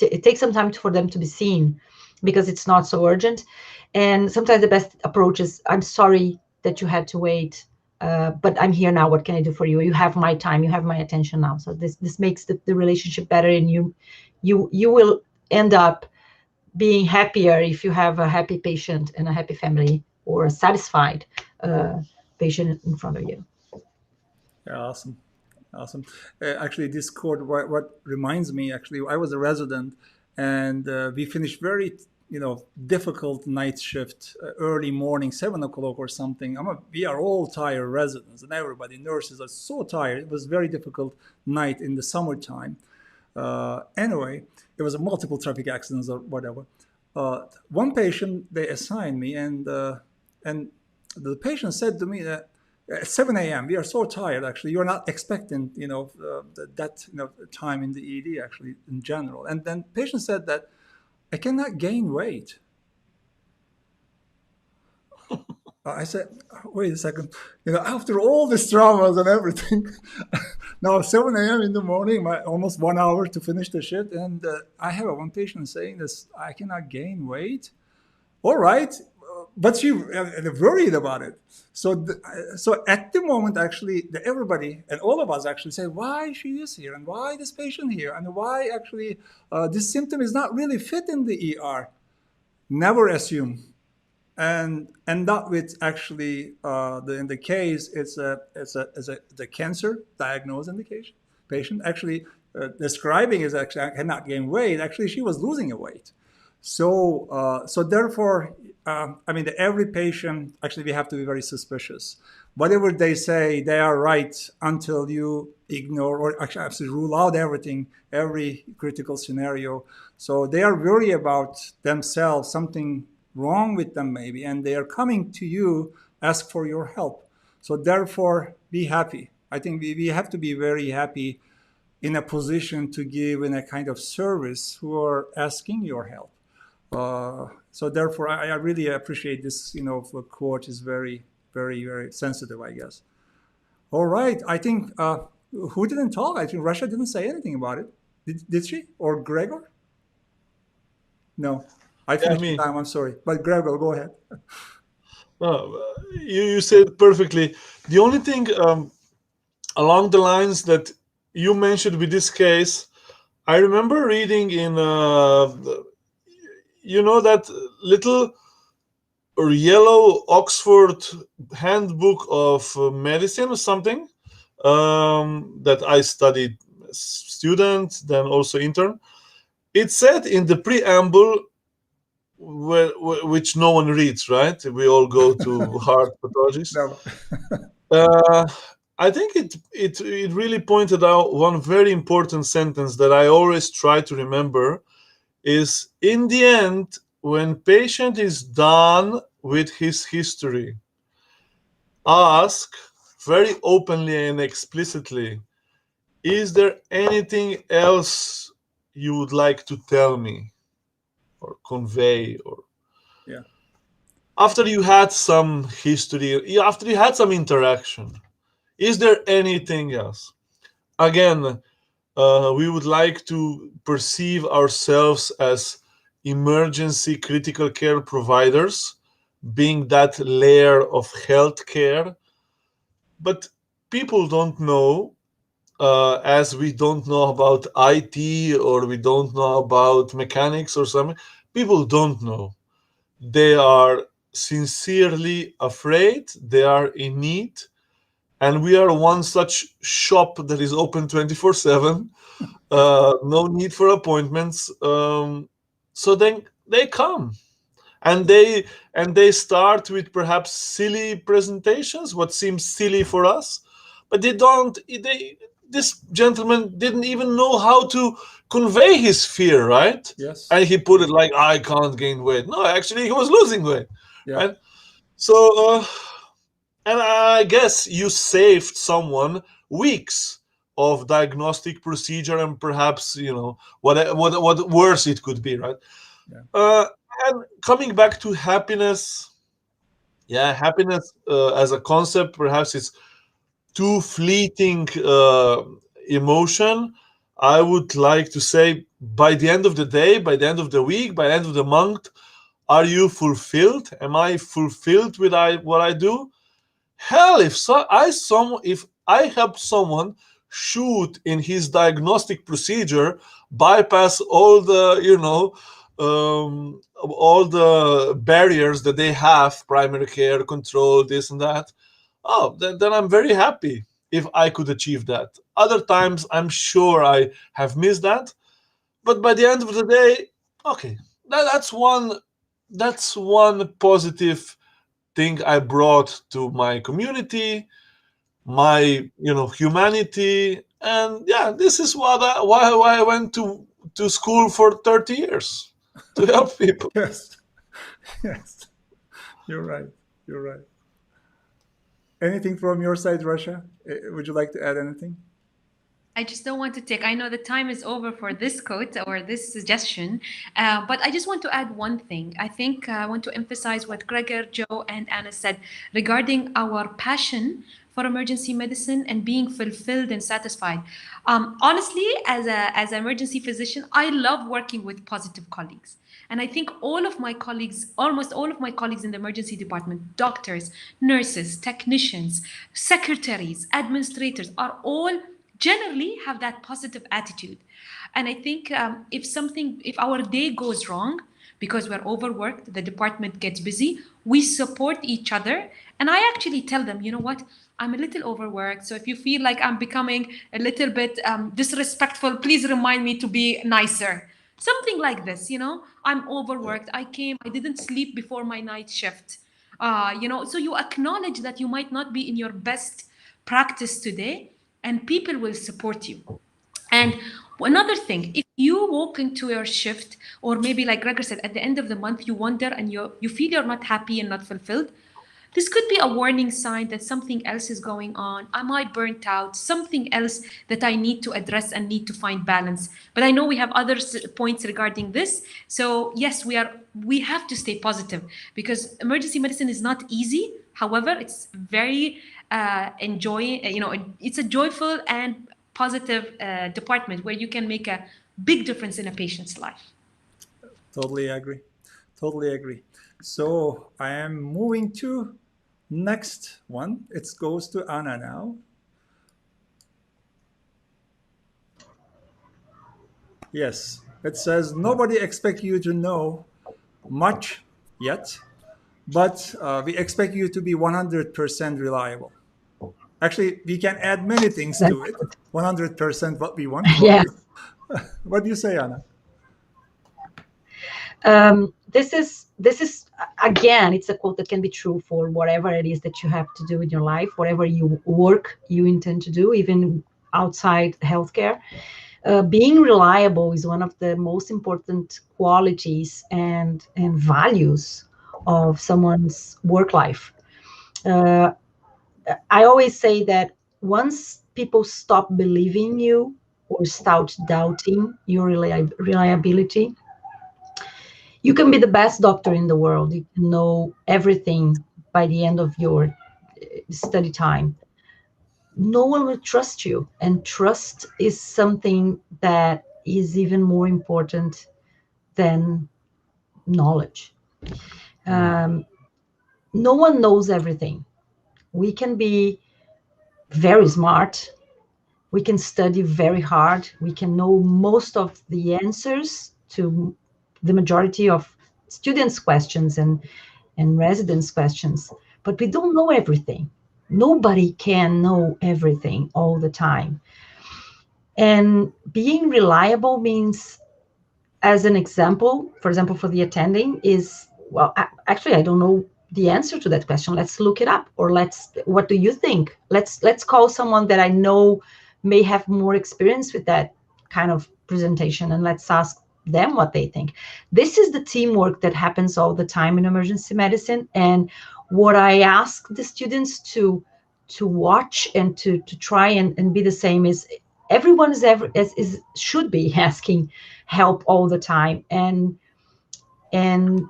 it takes some time for them to be seen, because it's not so urgent. And sometimes the best approach is, I'm sorry that you had to wait, but I'm here now. What can I do for you? You have my time. You have my attention now. So this makes the relationship better, and you will end up being happier if you have a happy patient and a happy family, or a satisfied patient in front of you. Yeah, awesome. Actually, this quote, what reminds me, actually, I was a resident, and we finished very difficult night shift, early morning, 7 o'clock or something. We are all tired residents, and everybody, nurses are so tired. It was very difficult night in the summertime. Anyway, there was a multiple traffic accidents or whatever. One patient they assigned me, and the patient said to me that at 7 a.m. we are so tired. Actually, you're not expecting that time in the ED actually in general. And then patient said that I cannot gain weight. I said, wait a second. After all these traumas and everything, now 7 a.m. in the morning, almost 1 hour to finish the shift, and I have one patient saying this, I cannot gain weight. All right, but she worried about it. So at the moment, actually, everybody and all of us actually say, why she is here, and why this patient here, and why actually this symptom is not really fit in the ER. Never assume. And that with actually in the case it's the cancer diagnosed in the patient actually describing is actually I cannot gain weight. Actually, she was losing a weight. So therefore, every patient actually we have to be very suspicious. Whatever they say, they are right until you ignore or actually rule out everything, every critical scenario. So they are worried about themselves, something wrong with them maybe, and they are coming to you, ask for your help. So therefore, be happy. I think we have to be very happy in a position to give in a kind of service who are asking your help. So therefore, I really appreciate this, quote is very, very, very sensitive, I guess. All right, I think, who didn't talk? I think Russia didn't say anything about it. Did she? Or Gregor? No. I finished the time, I'm sorry. But Gregor, go ahead. You said perfectly. The only thing along the lines that you mentioned with this case, I remember reading in, that little or yellow Oxford handbook of medicine or something that I studied as student, then also intern. It said in the preamble, which no one reads, right? We all go to heart pathologists. No. I think it really pointed out one very important sentence that I always try to remember is, in the end, when patient is done with his history, ask very openly and explicitly, is there anything else you would like to tell me or convey? Or after you had some history, after you had some interaction, is there anything else? Again, we would like to perceive ourselves as emergency critical care providers, being that layer of healthcare. But people don't know, as we don't know about IT or we don't know about mechanics or something. People don't know. They are sincerely afraid, they are in need, and we are one such shop that is open 24/7. No need for appointments. So then they come, and they start with perhaps silly presentations, what seems silly for us, but this gentleman didn't even know how to convey his fear, right? Yes. And he put it like, I can't gain weight. No, actually he was losing weight. Yeah. Right? So and I guess you saved someone weeks of diagnostic procedure, and perhaps what worse it could be, right? Yeah. And coming back to happiness, happiness as a concept perhaps is too fleeting emotion. I would like to say, by the end of the day, by the end of the week, by the end of the month, are you fulfilled? Am I fulfilled with what I do? Hell, if I help someone shoot in his diagnostic procedure, bypass all the all the barriers that they have, primary care, control, this and that, then I'm very happy if I could achieve that. Other times, I'm sure I have missed that. But by the end of the day, okay, that's one that's one positive thing I brought to my community, my humanity, and yeah, this is why I went to school for 30 years, to help people. Yes, yes, you're right. You're right. Anything from your side, Russia? Would you like to add anything? I just don't want to take. I know the time is over for this quote or this suggestion, but I just want to add one thing. I think I want to emphasize what Gregor, Joe, and Anna said regarding our passion for emergency medicine and being fulfilled and satisfied. Honestly, as an emergency physician, I love working with positive colleagues. And I think all of my colleagues, almost all of my colleagues in the emergency department, doctors, nurses, technicians, secretaries, administrators, are all generally have that positive attitude. And I think if our day goes wrong because we're overworked, the department gets busy, we support each other. And I actually tell them, you know what, I'm a little overworked, so if you feel like I'm becoming a little bit disrespectful, please remind me to be nicer. Something like this, I'm overworked, I didn't sleep before my night shift. So you acknowledge that you might not be in your best practice today, and people will support you. And another thing, if you walk into your shift, or maybe like Gregor said, at the end of the month, you wonder and you feel you're not happy and not fulfilled, this could be a warning sign that something else is going on. Am I burnt out? Something else that I need to address and need to find balance. But I know we have other points regarding this. So yes, we have to stay positive because emergency medicine is not easy. However, it's very enjoying. It's a joyful and positive department where you can make a big difference in a patient's life. Totally agree. Totally agree. So I am moving to next one. It goes to Anna now. Yes. It says nobody expects you to know much yet, but we expect you to be 100% reliable. Actually, we can add many things That's to it. good. 100% what we want. Yes. What do you say, Anna? This is again, it's a quote that can be true for whatever it is that you have to do in your life, whatever work you intend to do, even outside healthcare. Being reliable is one of the most important qualities and values of someone's work life. Uh, I always say that once people stop believing you or start doubting your reliability, you can be the best doctor in the world. You can know everything by the end of your study time. No one will trust you. And trust is something that is even more important than knowledge. Um, no one knows everything. We can be very smart. We can study very hard. We can know most of the answers to the majority of students' questions and residents' questions, but we don't know everything. Nobody can know everything all the time. And being reliable means, as an example, for example, for the attending is, well, actually, I don't know the answer to that question. Let's look it up. Or what do you think? Let's call someone that I know may have more experience with that kind of presentation, and let's ask them what they think. This is the teamwork that happens all the time in emergency medicine. And what I ask the students to watch and to try and be the same is everyone should be asking help all the time and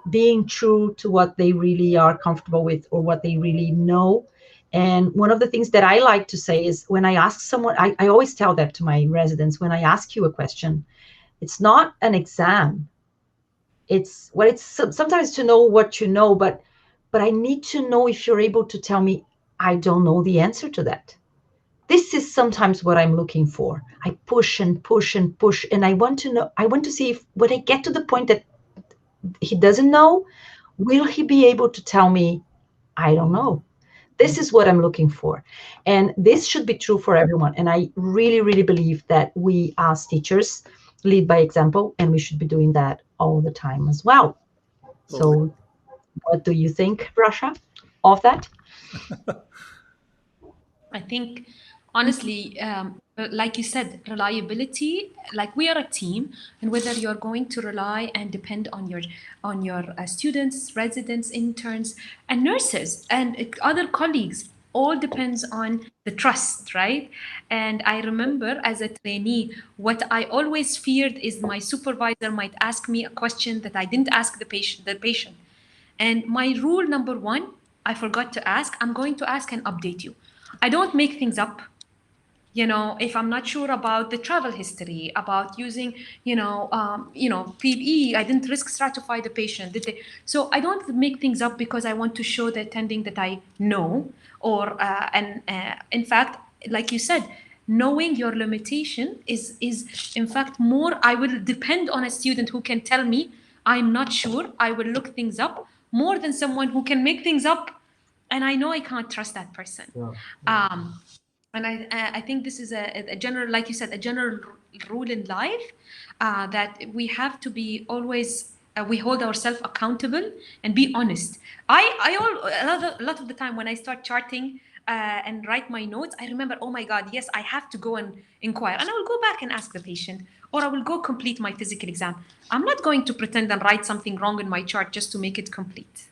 being true to what they really are comfortable with or what they really know. And one of the things that I like to say is when I ask someone, I always tell that to my residents, when I ask you a question, it's not an exam. It's sometimes to know what you know, but I need to know if you're able to tell me, I don't know the answer to that. This is sometimes what I'm looking for. I push and push and push, and I want to know, I want to see if when I get to the point that he doesn't know, will he be able to tell me, I don't know? This is what I'm looking for. And this should be true for everyone. And I really, really believe that we as teachers lead by example, and we should be doing that all the time as well. So what do you think, Rasha, of that? I think, honestly, like you said, reliability. Like we are a team, and whether you're going to rely and depend on your students, residents, interns, and nurses, and other colleagues, all depends on the trust, right? And I remember as a trainee, what I always feared is my supervisor might ask me a question that I didn't ask the patient. And my rule number one, I forgot to ask, I'm going to ask and update you. I don't make things up. You know, if I'm not sure about the travel history, about using, PPE, I didn't risk stratify the patient. So I don't make things up because I want to show the attending that I know, in fact, like you said, knowing your limitation is in fact more. I will depend on a student who can tell me I'm not sure. I will look things up more than someone who can make things up, and I know I can't trust that person. Yeah. And I think this is a general, like you said, a general rule in life, that we have to be always, we hold ourselves accountable and be honest. A lot of the time when I start charting and write my notes, I remember, oh my God, yes, I have to go and inquire, and I will go back and ask the patient, or I will go complete my physical exam. I'm not going to pretend and write something wrong in my chart just to make it complete.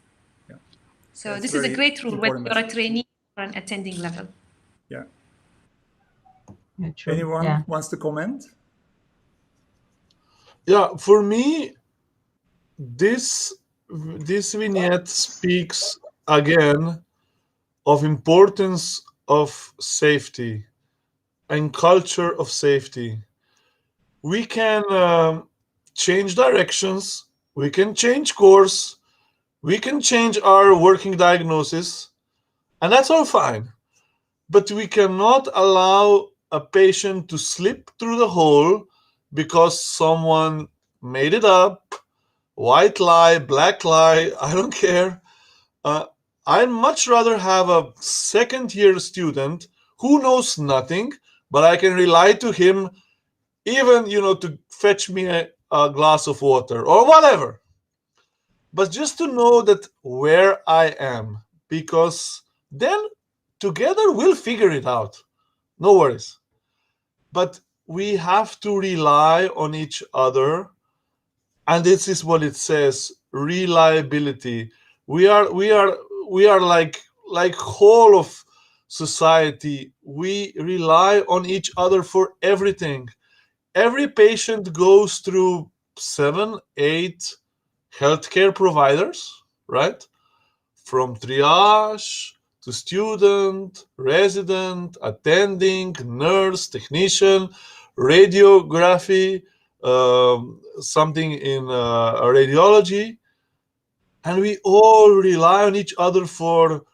Yeah. So That's this is a very great rule whether important you're a message. trainee or an attending level. Yeah. Yeah, true. Anyone Yeah. wants to comment? Yeah, for me, this vignette speaks again of importance of safety and culture of safety. We can change directions, we can change course, we can change our working diagnosis, and that's all fine. But we cannot allow a patient to slip through the hole because someone made it up. White lie, black lie, I don't care. Uh, I'd much rather have a second year student who knows nothing, but I can rely to him, even to fetch me a glass of water or whatever. But just to know that where I am, because then together we'll figure it out. No worries. But we have to rely on each other, and this is what it says: reliability. We are like whole of society. We rely on each other for everything. Every patient goes through 7 8 healthcare providers, right? From triage to student, resident, attending, nurse, technician, radiography, something in radiology, and we all rely on each other for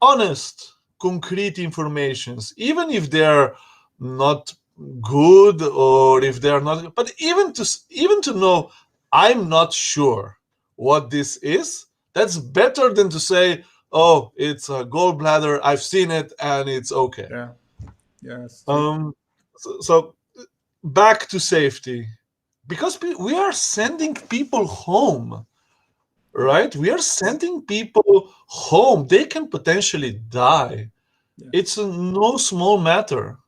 honest, concrete informations, even if they're not good or if they're not. But even to know, I'm not sure what this is. That's better than to say, "Oh, it's a gallbladder. I've seen it and it's okay." Yeah. Yeah, it's true. So back to safety, because we are sending people home, right? We are sending people home. They can potentially die. Yeah. It's no small matter.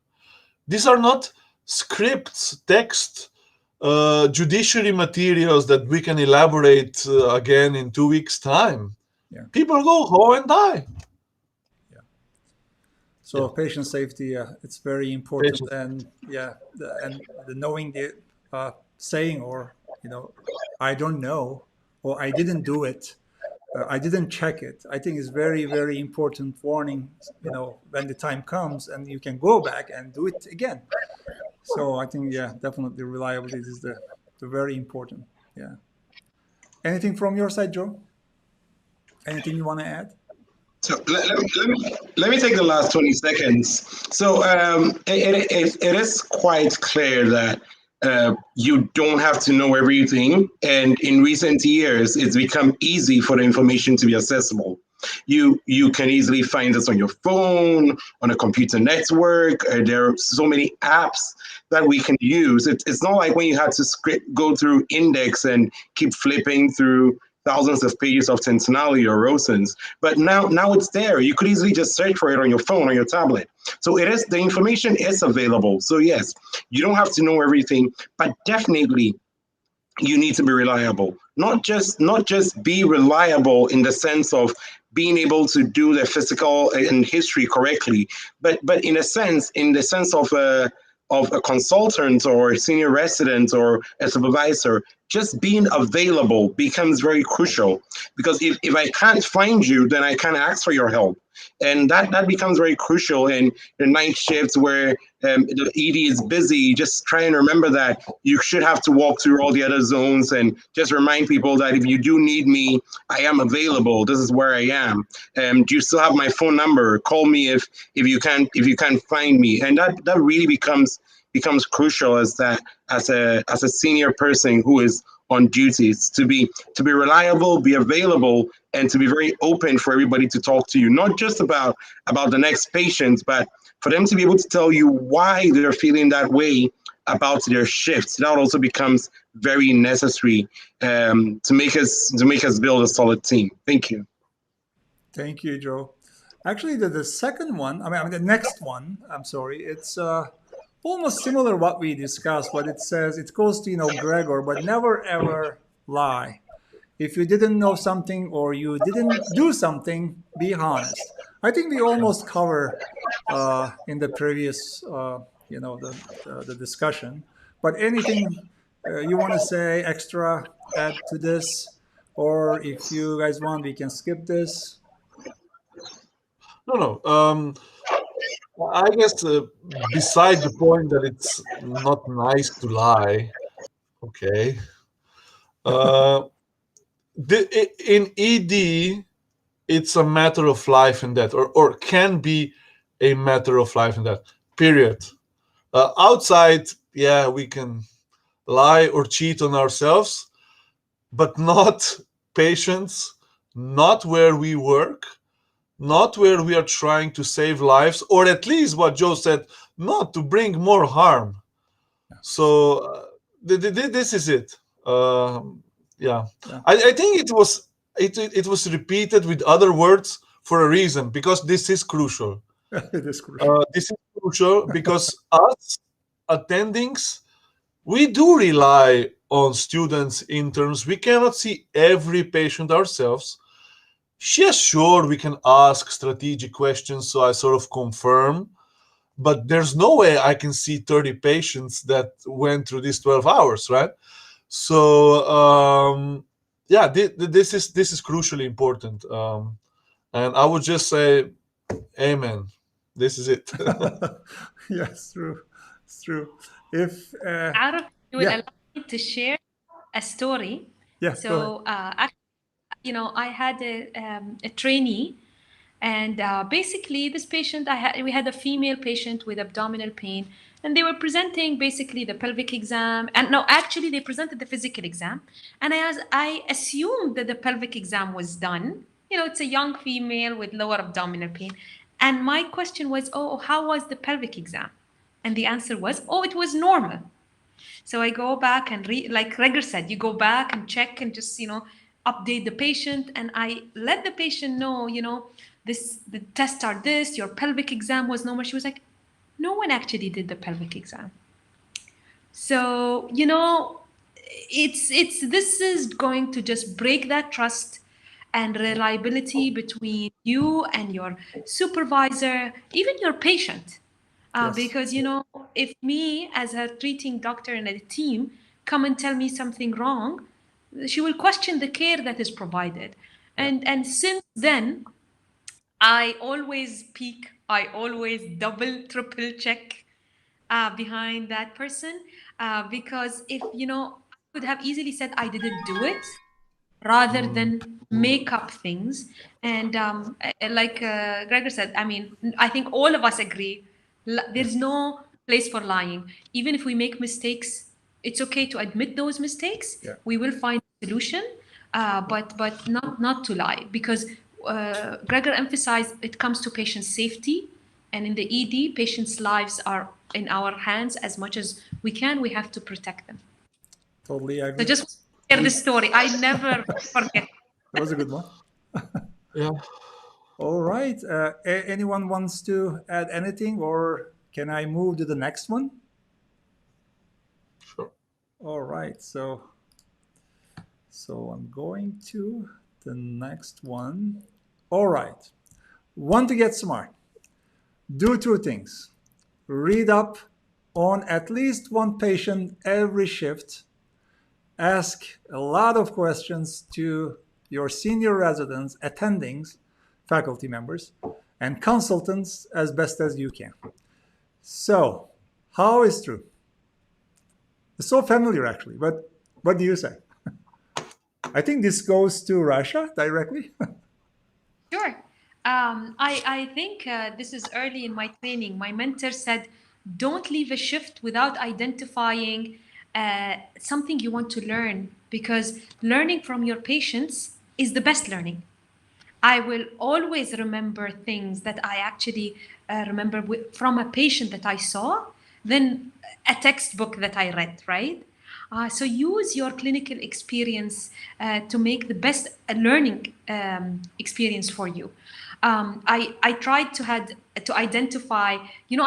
These are not scripts, text, judiciary materials that we can elaborate again in 2 weeks' time. Yeah. People go home and die. So Yeah. patient safety, it's very important, Patient. and the knowing the saying, or I don't know, or I didn't do it, I didn't check it. I think is very, very important warning. When the time comes, and you can go back and do it again. So I think, yeah, definitely reliability is the very important. Yeah. Anything from your side, Joe? Anything you want to add? So let me take the last 20 seconds. So it is quite clear that you don't have to know everything. And in recent years, it's become easy for the information to be accessible. You can easily find this on your phone, on a computer network. There are so many apps that we can use. It's not like when you had to go through index and keep flipping through thousands of pages of Tintinali or Rosens. But now it's there. You could easily just search for it on your phone or your tablet. So the information is available. So yes, you don't have to know everything, but definitely you need to be reliable. Not just be reliable in the sense of being able to do the physical and history correctly, but in the sense of a consultant or a senior resident or a supervisor, just being available becomes very crucial, because if I can't find you, then I can't ask for your help. And that becomes very crucial in the night shifts where the ED is busy. Just try and remember that you should have to walk through all the other zones, and just remind people that if you do need me, I am available. This is where I am. Do you still have my phone number? Call me if you can't find me. And that really becomes crucial as a senior person who is on duties, to be reliable, be available, and to be very open for everybody to talk to you, not just about the next patient, but for them to be able to tell you why they're feeling that way about their shifts. That also becomes very necessary to make us build a solid team. Thank you. Thank you, Joe. Actually, the second one, the next one, I'm sorry, it's almost similar to what we discussed, but it says, it goes to, Gregor, but never ever lie. If you didn't know something or you didn't do something, be honest. I think we almost cover in the previous, the discussion. But anything you want to say extra, add to this, or if you guys want, we can skip this. No. I guess beside the point that it's not nice to lie, okay. In ED, it's a matter of life and death, or can be a matter of life and death, period. Outside, yeah, we can lie or cheat on ourselves, but not patients, not where we work, not where we are trying to save lives, or at least what Joe said, not to bring more harm. So this is it. Yeah. I think it was repeated with other words for a reason, because this is crucial. It is crucial. This is crucial because us attendings, we do rely on students, interns. We cannot see every patient ourselves. Yes, sure, we can ask strategic questions, so I sort of confirm, but there's no way I can see 30 patients that went through these 12 hours, right? So yeah, this is crucially important, and I would just say, amen. This is it. Yes, true. It's true. If Arif, you will allow me to share a story. Yeah, So actually, I had a trainee, and basically this patient, we had a female patient with abdominal pain, and they were presenting basically the pelvic exam, and no, actually they presented the physical exam, and I assumed that the pelvic exam was done. It's a young female with lower abdominal pain, and my question was, oh, how was the pelvic exam? And the answer was, oh, it was normal. So I go back and like Gregor said, you go back and check and just, update the patient. And I let the patient know, the tests are this, your pelvic exam was normal. She was like, no one actually did the pelvic exam. So, this is going to just break that trust and reliability between you and your supervisor, even your patient. Yes. Because, if me as a treating doctor and a team come and tell me something wrong, she will question the care that is provided. And since then, I always peek, I always double, triple check behind that person, because if, I could have easily said I didn't do it, rather than make up things. And like Gregor said, I think all of us agree, there's no place for lying. Even if we make mistakes, it's okay to admit those mistakes. We will find a solution, but not to lie, because Gregor emphasized it comes to patient safety, and in the ED, patients' lives are in our hands. As much as we can, we have to protect them. Totally agree. So just share the story. I never forget. That was a good one. Yeah. All right. Anyone wants to add anything, or can I move to the next one? Sure. All right. So I'm going to the next one. All right. Want to get smart? Do two things. Read up on at least one patient every shift. Ask a lot of questions to your senior residents, attendings, faculty members, and consultants as best as you can. So, how is true? It's so familiar, actually, but what do you say? I think this goes to Russia directly. Sure. I think this is early in my training. My mentor said, don't leave a shift without identifying something you want to learn, because learning from your patients is the best learning. I will always remember things that I actually remember from a patient that I saw than a textbook that I read, right? So use your clinical experience to make the best learning experience for you. I tried to identify,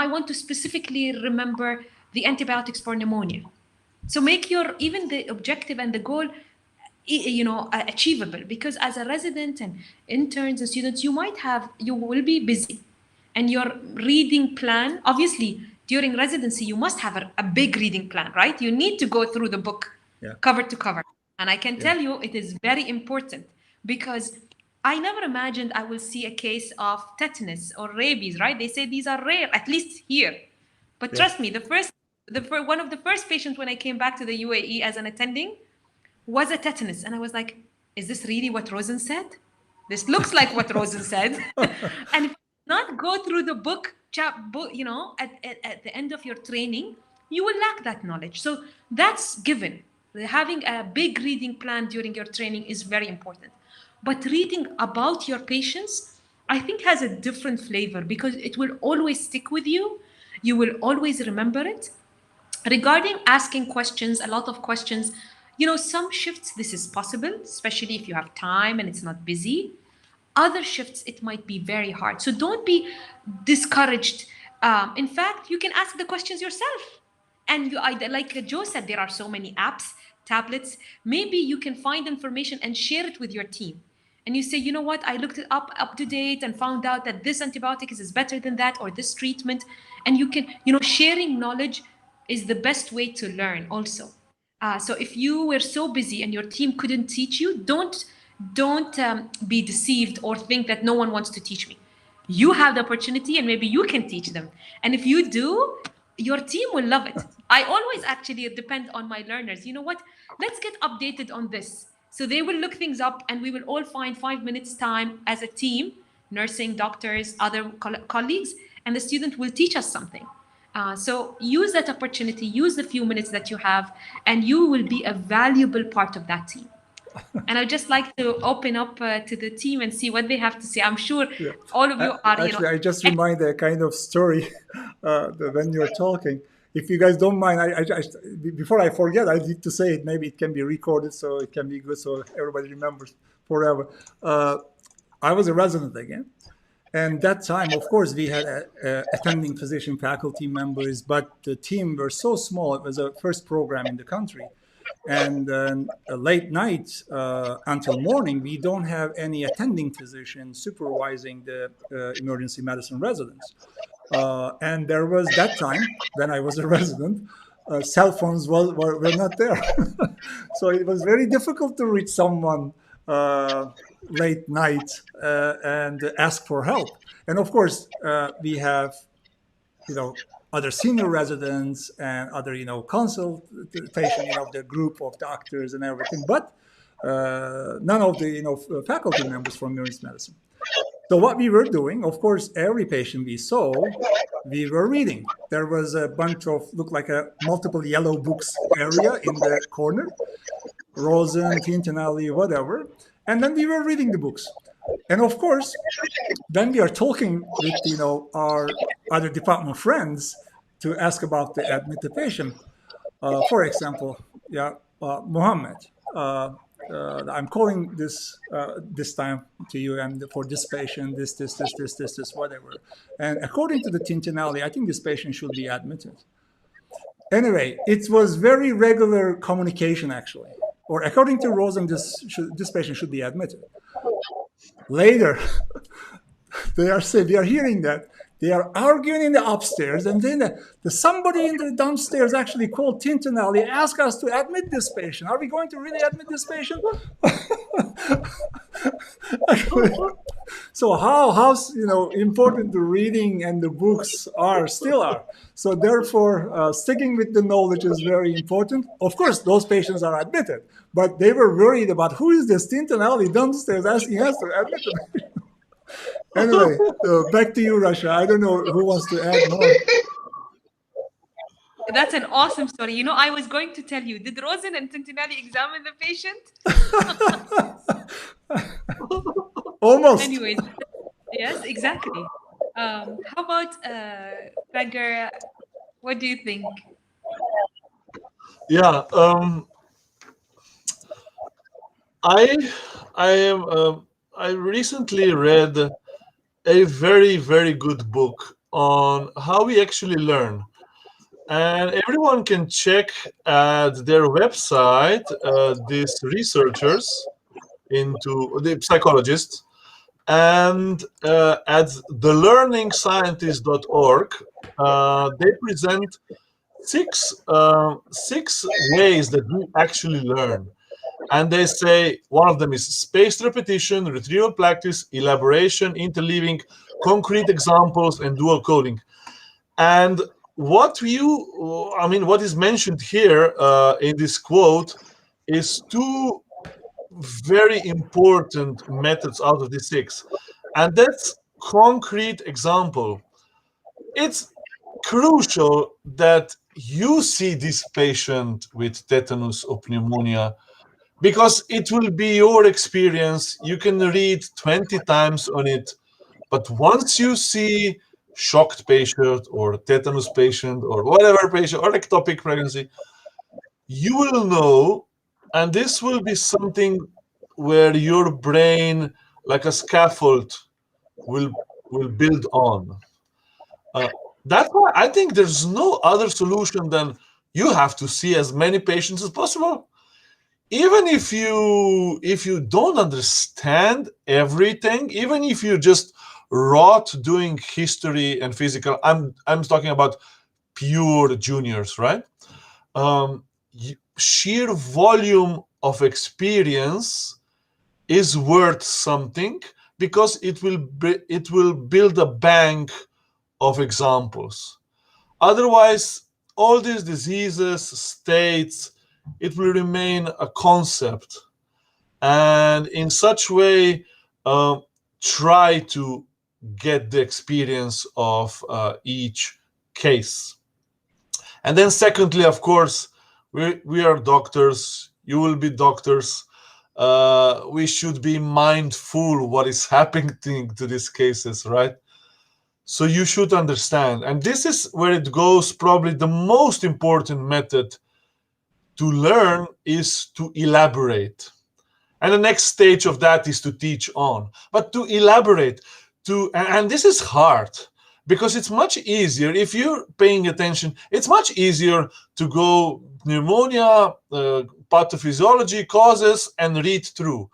I want to specifically remember the antibiotics for pneumonia. So make your even the objective and the goal achievable, because as a resident and interns and students, you will be busy, and your reading plan, obviously during residency you must have a big reading plan, right? You need to go through the book Yeah. cover to cover, and I can Yeah. tell you it is very important, because I never imagined I will see a case of tetanus or rabies, right? They say these are rare, at least here. But Yeah. trust me, one of the first patients when I came back to the UAE as an attending was a tetanus. And I was like, is this really what Rosen said? This looks like what Rosen said. And if you not go through the book, at the end of your training, you will lack that knowledge. So that's given. Having a big reading plan during your training is very important. But reading about your patients, I think, has a different flavor, because it will always stick with you. You will always remember it. Regarding asking questions, a lot of questions, some shifts this is possible, especially if you have time and it's not busy. Other shifts it might be very hard, so don't be discouraged. In fact, you can ask the questions yourself, and like Joe said, there are so many apps, tablets. Maybe you can find information and share it with your team, and you say, you know what, I looked it up to date and found out that this antibiotic is better than that, or this treatment. And you can, sharing knowledge is the best way to learn also. So if you were so busy and your team couldn't teach you, don't be deceived or think that no one wants to teach me. You have the opportunity, and maybe you can teach them. And if you do, your team will love it. I always actually depend on my learners. You know what? Let's get updated on this. So they will look things up, and we will all find 5 minutes time as a team, nursing, doctors, other colleagues, and the student will teach us something. So use that opportunity, use the few minutes that you have, and you will be a valuable part of that team. And I'd just like to open up to the team and see what they have to say. I'm sure all of you are, Actually, I just remind a kind of story when you're talking. If you guys don't mind, before I forget, I need to say it. Maybe it can be recorded so it can be good, so everybody remembers forever. I was a resident again. And that time, of course, we had attending physician faculty members, but the team were so small. It was a first program in the country. And late night until morning, we don't have any attending physician supervising the emergency medicine residents. And there was that time when I was a resident, cell phones were not there. So it was very difficult to reach someone late night and ask for help. And of course, we have, other senior residents and other, consultation, the group of doctors and everything, but none of the, faculty members from emergency medicine. So what we were doing, of course, every patient we saw, we were reading. There was a bunch of, looked like a multiple yellow books area in the corner, Rosen, Tintinelli, whatever. And then we were reading the books. And of course, then we are talking with, our other department friends to ask about the admitted patient. For example, Mohammed, I'm calling this time to you and for this patient, this, whatever. And according to the Tintinelli, I think this patient should be admitted. Anyway, it was very regular communication, actually. Or according to Rosen, this patient should be admitted. Later, we are hearing that they are arguing in the upstairs, and then somebody in the downstairs actually called Tintinelli, asked us to admit this patient. Are we going to really admit this patient? So how important the reading and the books still are. So therefore, sticking with the knowledge is very important. Of course, those patients are admitted, but they were worried about who is this Tintinelli downstairs asking us to admit them. Anyway, back to you, Rasha. I don't know who wants to add more. That's an awesome story. You know, I was going to tell you, did Rosen and Tintinelli examine the patient? Almost. Anyways, yes, exactly. How about Gregor? What do you think? Yeah, I recently read a very, very good book on how we actually learn. And everyone can check at their website, these researchers into the psychologists, and at thelearningscientist.org, they present six ways that we actually learn. And they say one of them is spaced repetition, retrieval practice, elaboration, interleaving, concrete examples, and dual coding. And what is mentioned here in this quote is two very important methods out of the six. And that's concrete example. It's crucial that you see this patient with tetanus or pneumonia, because it will be your experience. You can read 20 times on it, but once you see shocked patient or tetanus patient or whatever patient or ectopic pregnancy, you will know, and this will be something where your brain, like a scaffold, will build on. That's why I think there's no other solution than you have to see as many patients as possible. Even if you don't understand everything, even if you just rot doing history and physical, I'm talking about pure juniors, right? Sheer volume of experience is worth something, because it will build a bank of examples. Otherwise, all these diseases, states, it will remain a concept. And in such way, try to get the experience of each case. And then secondly, of course, we are doctors. You will be doctors. We should be mindful what is happening to these cases, right? So you should understand. And this is where it goes. Probably the most important method to learn is to elaborate. And the next stage of that is to teach on. But to elaborate, and this is hard, because it's much easier, if you're paying attention, it's much easier to go pneumonia, pathophysiology, causes, and read through.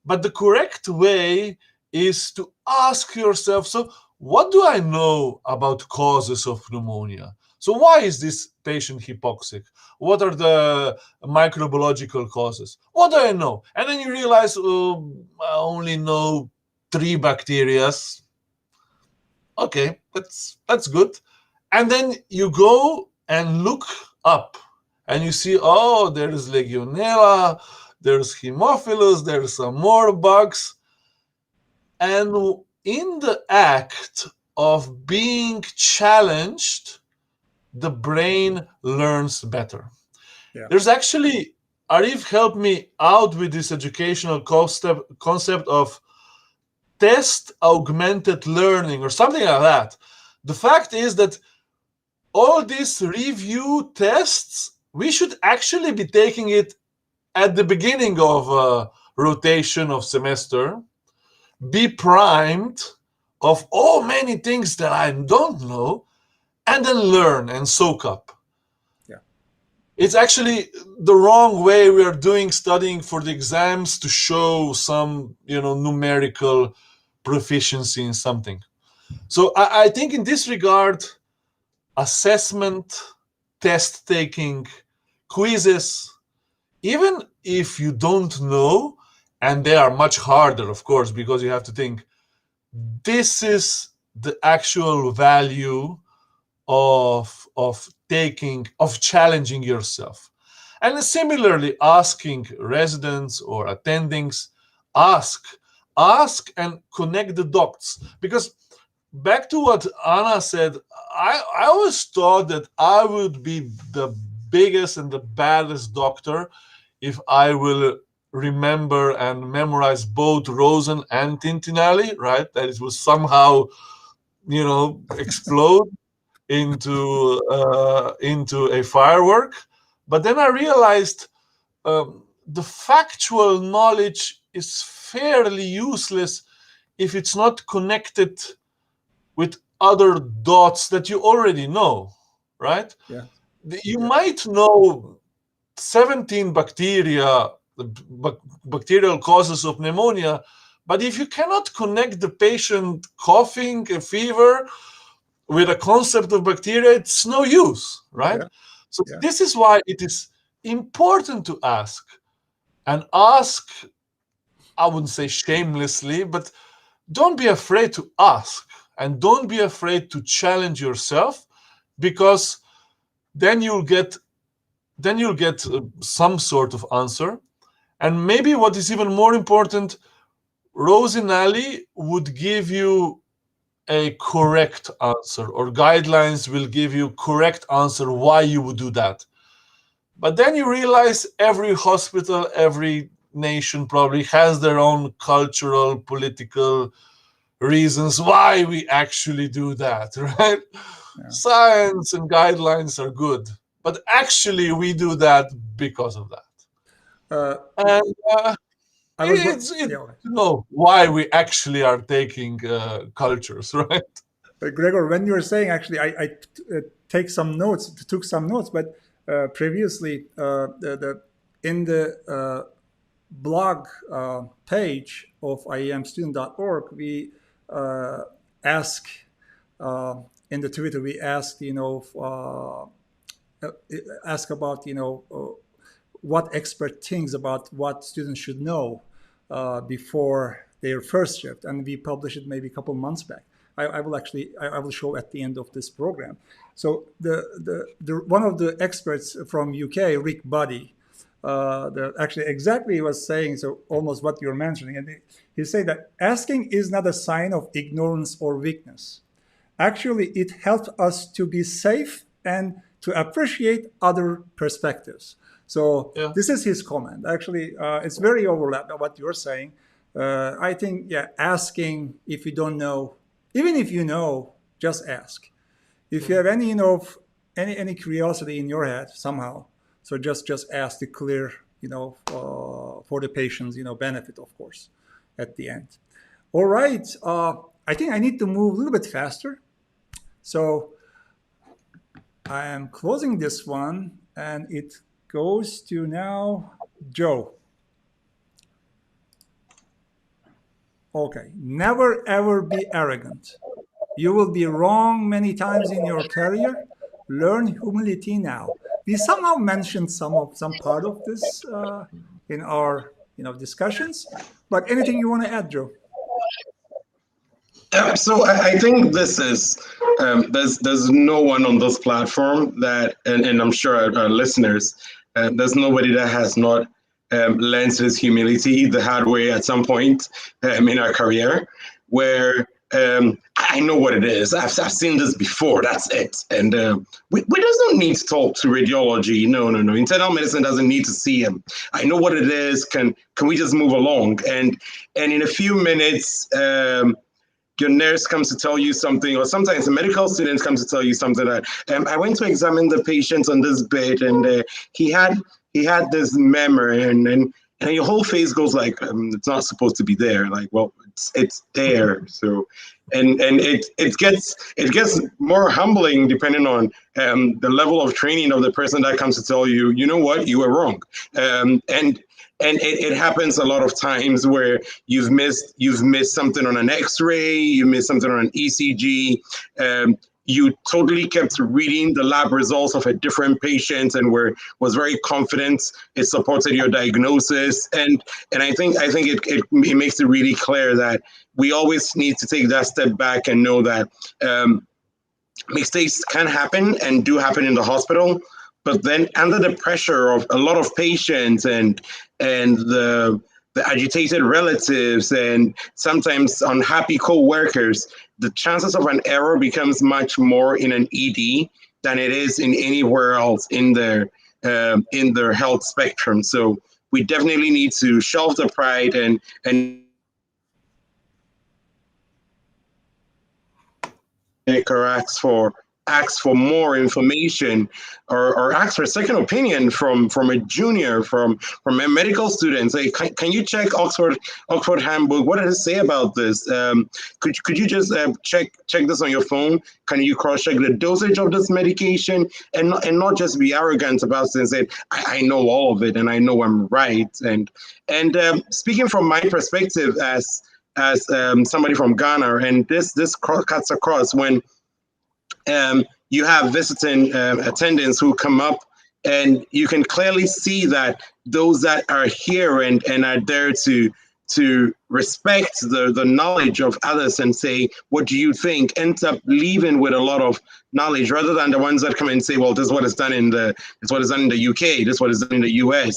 But the correct way is to ask yourself, so what do I know about causes of pneumonia? So why is this patient hypoxic? What are the microbiological causes? What do I know? And then you realize, I only know 3 bacteria. Okay, that's good. And then you go and look up, and you see, oh, there's Legionella, there's Haemophilus, there's some more bugs. And in the act of being challenged, the brain learns better. Yeah. There's actually, Arif helped me out with this educational concept of test augmented learning or something like that. The fact is that all these review tests, we should actually be taking it at the beginning of a rotation of semester, be primed of all many things that I don't know, and then learn and soak up. Yeah. It's actually the wrong way we are doing studying for the exams to show some, numerical proficiency in something. So I think in this regard, assessment, test taking, quizzes, even if you don't know, and they are much harder, of course, because you have to think, this is the actual value of challenging yourself. And similarly, asking residents or attendings, ask and connect the dots. Because back to what Anna said, I always thought that I would be the biggest and the baddest doctor if I will remember and memorize both Rosen and Tintinelli, right? That it will somehow, explode into a firework. But then I realized the factual knowledge is fairly useless if it's not connected with other dots that you already know, right? Yeah. You might know 17 bacterial causes of pneumonia, but if you cannot connect the patient coughing, a fever, with a concept of bacteria, it's no use, right? Yeah. So Yeah. this is why it is important to ask, and ask, I wouldn't say shamelessly, but don't be afraid to ask, and don't be afraid to challenge yourself, because then you'll get some sort of answer. And maybe what is even more important, Rosinelli would give you a correct answer, or guidelines will give you correct answer why you would do that. But then you realize every hospital, every nation probably has their own cultural, political reasons why we actually do that, right? Yeah. Science and guidelines are good, but actually we do that because of that. And I was it's yeah. to know why we actually are taking cultures, right? Gregor, when you were saying, actually, I took some notes, but previously, in the blog page of iemstudent.org, we ask in the Twitter, we asked, ask about, what expert thinks about what students should know before their first shift, and we published it maybe a couple months back. I will show at the end of this program. So the one of the experts from UK, Rick Buddy, actually exactly was saying, so almost what you're mentioning, and he said that asking is not a sign of ignorance or weakness. Actually, it helps us to be safe and to appreciate other perspectives. So Yeah. this is his comment. Actually, it's very overlapped of what you're saying. I think, yeah, asking if you don't know, even if you know, just ask. If you have any, any curiosity in your head somehow, so just ask to clear, for the patient's, benefit, of course, at the end. All right. I think I need to move a little bit faster. So I am closing this one, and it goes to now Joe. Okay. Never ever be arrogant. You will be wrong many times in your career. Learn humility now. We somehow mentioned some part of this in our discussions. But anything you want to add, Joe? So I think this is there's no one on this platform that, and I'm sure our listeners, there's nobody that has not learned this humility the hard way at some point in our career, where I know what it is. I've seen this before. That's it. And we doesn't need to talk to radiology. No. Internal medicine doesn't need to see him. I know what it is. Can we just move along? And in a few minutes, your nurse comes to tell you something, or sometimes a medical student comes to tell you something that I went to examine the patient on this bed, and he had this memory, and your whole face goes like, it's not supposed to be there. Like, well, it's there. So, and it gets more humbling depending on the level of training of the person that comes to tell you, you know what, you were wrong. And it happens a lot of times where you've missed something on an X-ray, you missed something on an ECG. You totally kept reading the lab results of a different patient and was very confident it supported your diagnosis. And I think it makes it really clear that we always need to take that step back and know that mistakes can happen and do happen in the hospital. But then under the pressure of a lot of patients and the agitated relatives and sometimes unhappy co-workers, the chances of an error becomes much more in an ED than it is in anywhere else in their health spectrum. So we definitely need to shelve the pride and ask for more information or ask for a second opinion from a junior, from a medical student. Say, can you check Oxford Handbook? What does it say about this? Could you just check this on your phone? Can you cross check the dosage of this medication and not just be arrogant about it and say, I know all of it and I know I'm right. And speaking from my perspective as somebody from Ghana, and this cuts across when you have visiting attendants who come up, and you can clearly see that those that are here and are there to respect the knowledge of others and say, what do you think, ends up leaving with a lot of knowledge, rather than the ones that come and say, well, this is what is done in the UK, this is what is done in the US.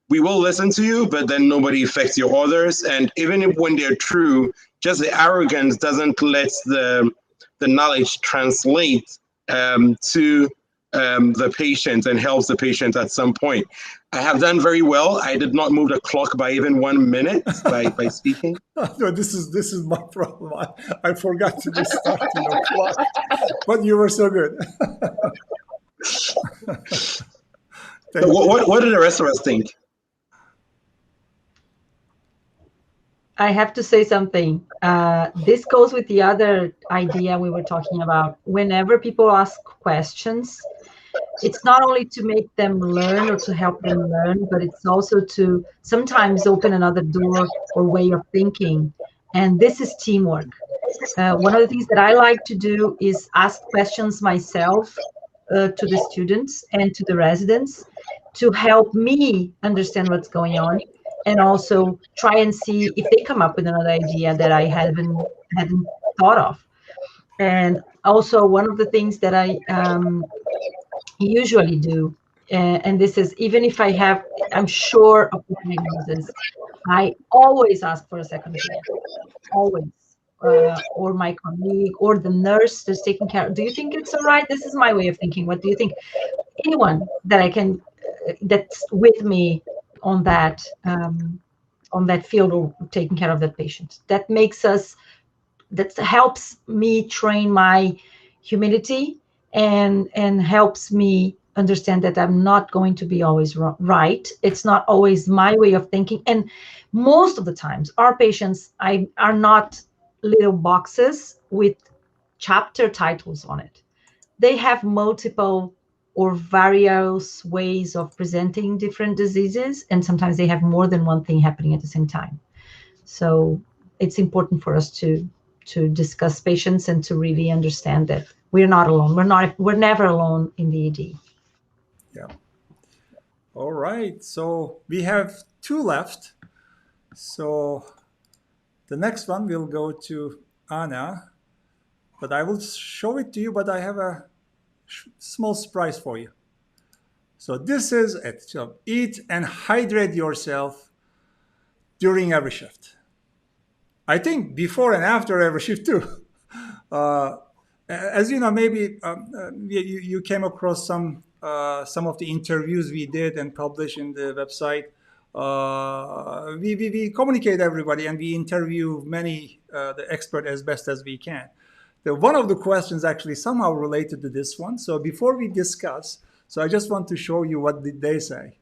We will listen to you, but then nobody affects your orders. And even if when they're true, just the arrogance doesn't let the knowledge translate to the patient and helps the patient at some point. I have done very well. I did not move the clock by even 1 minute by speaking. No, this is my problem. I forgot to just start clock, but you were so good. What do the rest of us think? I have to say something. This goes with the other idea we were talking about. Whenever people ask questions, it's not only to make them learn or to help them learn, but it's also to sometimes open another door or way of thinking. And this is teamwork. One of the things that I like to do is ask questions myself to the students and to the residents to help me understand what's going on, and also try and see if they come up with another idea that I hadn't thought of. And also one of the things that I usually do, and this is even if I'm sure of the diagnosis, I always ask for a second opinion, always. Or my colleague or the nurse that's taking care. Do you think it's all right? This is my way of thinking. What do you think? Anyone that I can, that's with me on that field or taking care of that patient. That helps me train my humility and helps me understand that I'm not going to be always right. It's not always my way of thinking. And most of the times, our patients are not little boxes with chapter titles on it. They have multiple or various ways of presenting different diseases, and sometimes they have more than one thing happening at the same time. So it's important for us to discuss patients and to really understand that we're not alone. We're never alone in the ED. Yeah. All right. So we have 2 left. So the next one will go to Anna, but I will show it to you, but I have a small surprise for you. So this is it. So eat and hydrate yourself during every shift. I think before and after every shift too. As you know, maybe you came across some of the interviews we did and published in the website. We communicate everybody and we interview many the expert as best as we can. One of the questions actually somehow related to this one. So before we discuss, so I just want to show you what did they say.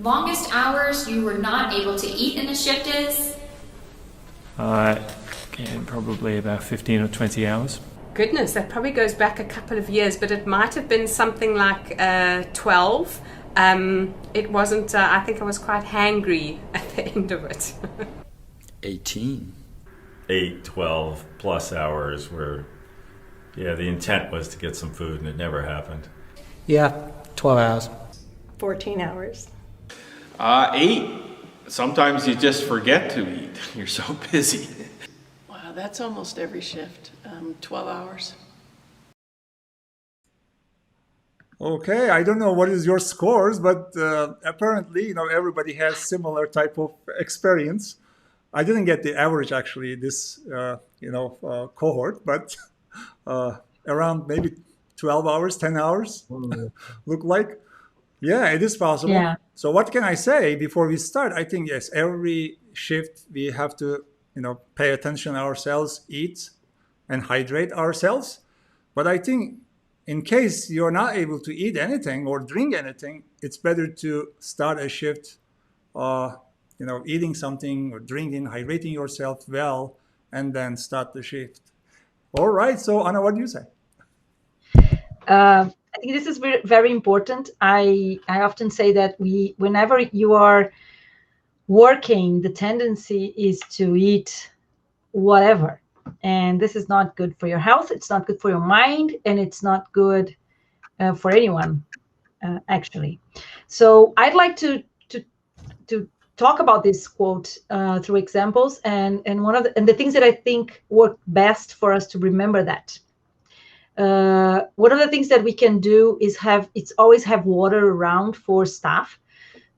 Longest hours you were not able to eat in a shift is? Probably about 15 or 20 hours. Goodness, that probably goes back a couple of years, but it might have been something like 12. It wasn't, I think I was quite hangry at the end of it. 18. 8, 12 plus hours where, the intent was to get some food and it never happened. Yeah, 12 hours. 14 hours. 8. Sometimes you just forget to eat. You're so busy. Wow, that's almost every shift. 12 hours. Okay, I don't know what is your scores, but apparently, everybody has similar type of experience. I didn't get the average actually this cohort, but around maybe 12 hours, 10 hours look like. Yeah, it is possible. Yeah. So what can I say before we start? I think, yes, every shift we have to, pay attention ourselves, eat and hydrate ourselves. But I think in case you're not able to eat anything or drink anything, it's better to start a shift, eating something or drinking, hydrating yourself well, and then start the shift. All right. So Anna, what do you say? I think this is very, very important. I often say that whenever you are working, the tendency is to eat whatever. And this is not good for your health. It's not good for your mind. And it's not good for anyone, actually. So I'd like to talk about this quote through examples. And the things that I think work best for us to remember that. One of the things that we can do is always have water around for staff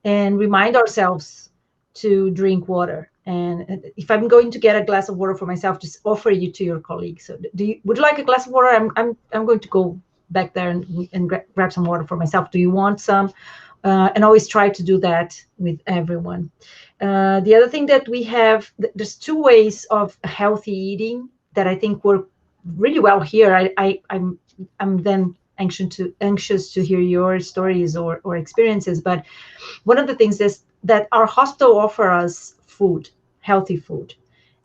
and remind ourselves to drink water. And if I'm going to get a glass of water for myself, just offer it to your colleagues. So would you like a glass of water? I'm going to go back there and grab some water for myself. Do you want some? And always try to do that with everyone. The other thing that we have, there's 2 ways of healthy eating that I think work really well here. I'm then anxious to hear your stories or experiences. But one of the things is that our hospital offer us food, healthy food.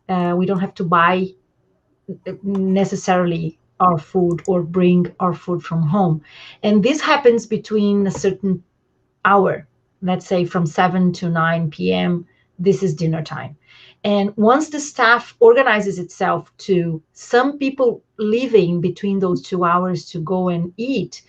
We don't have to buy necessarily our food or bring our food from home. And this happens between a certain hour, let's say from 7 to 9 p.m. This is dinner time. And once the staff organizes itself to some people leaving between those 2 hours to go and eat,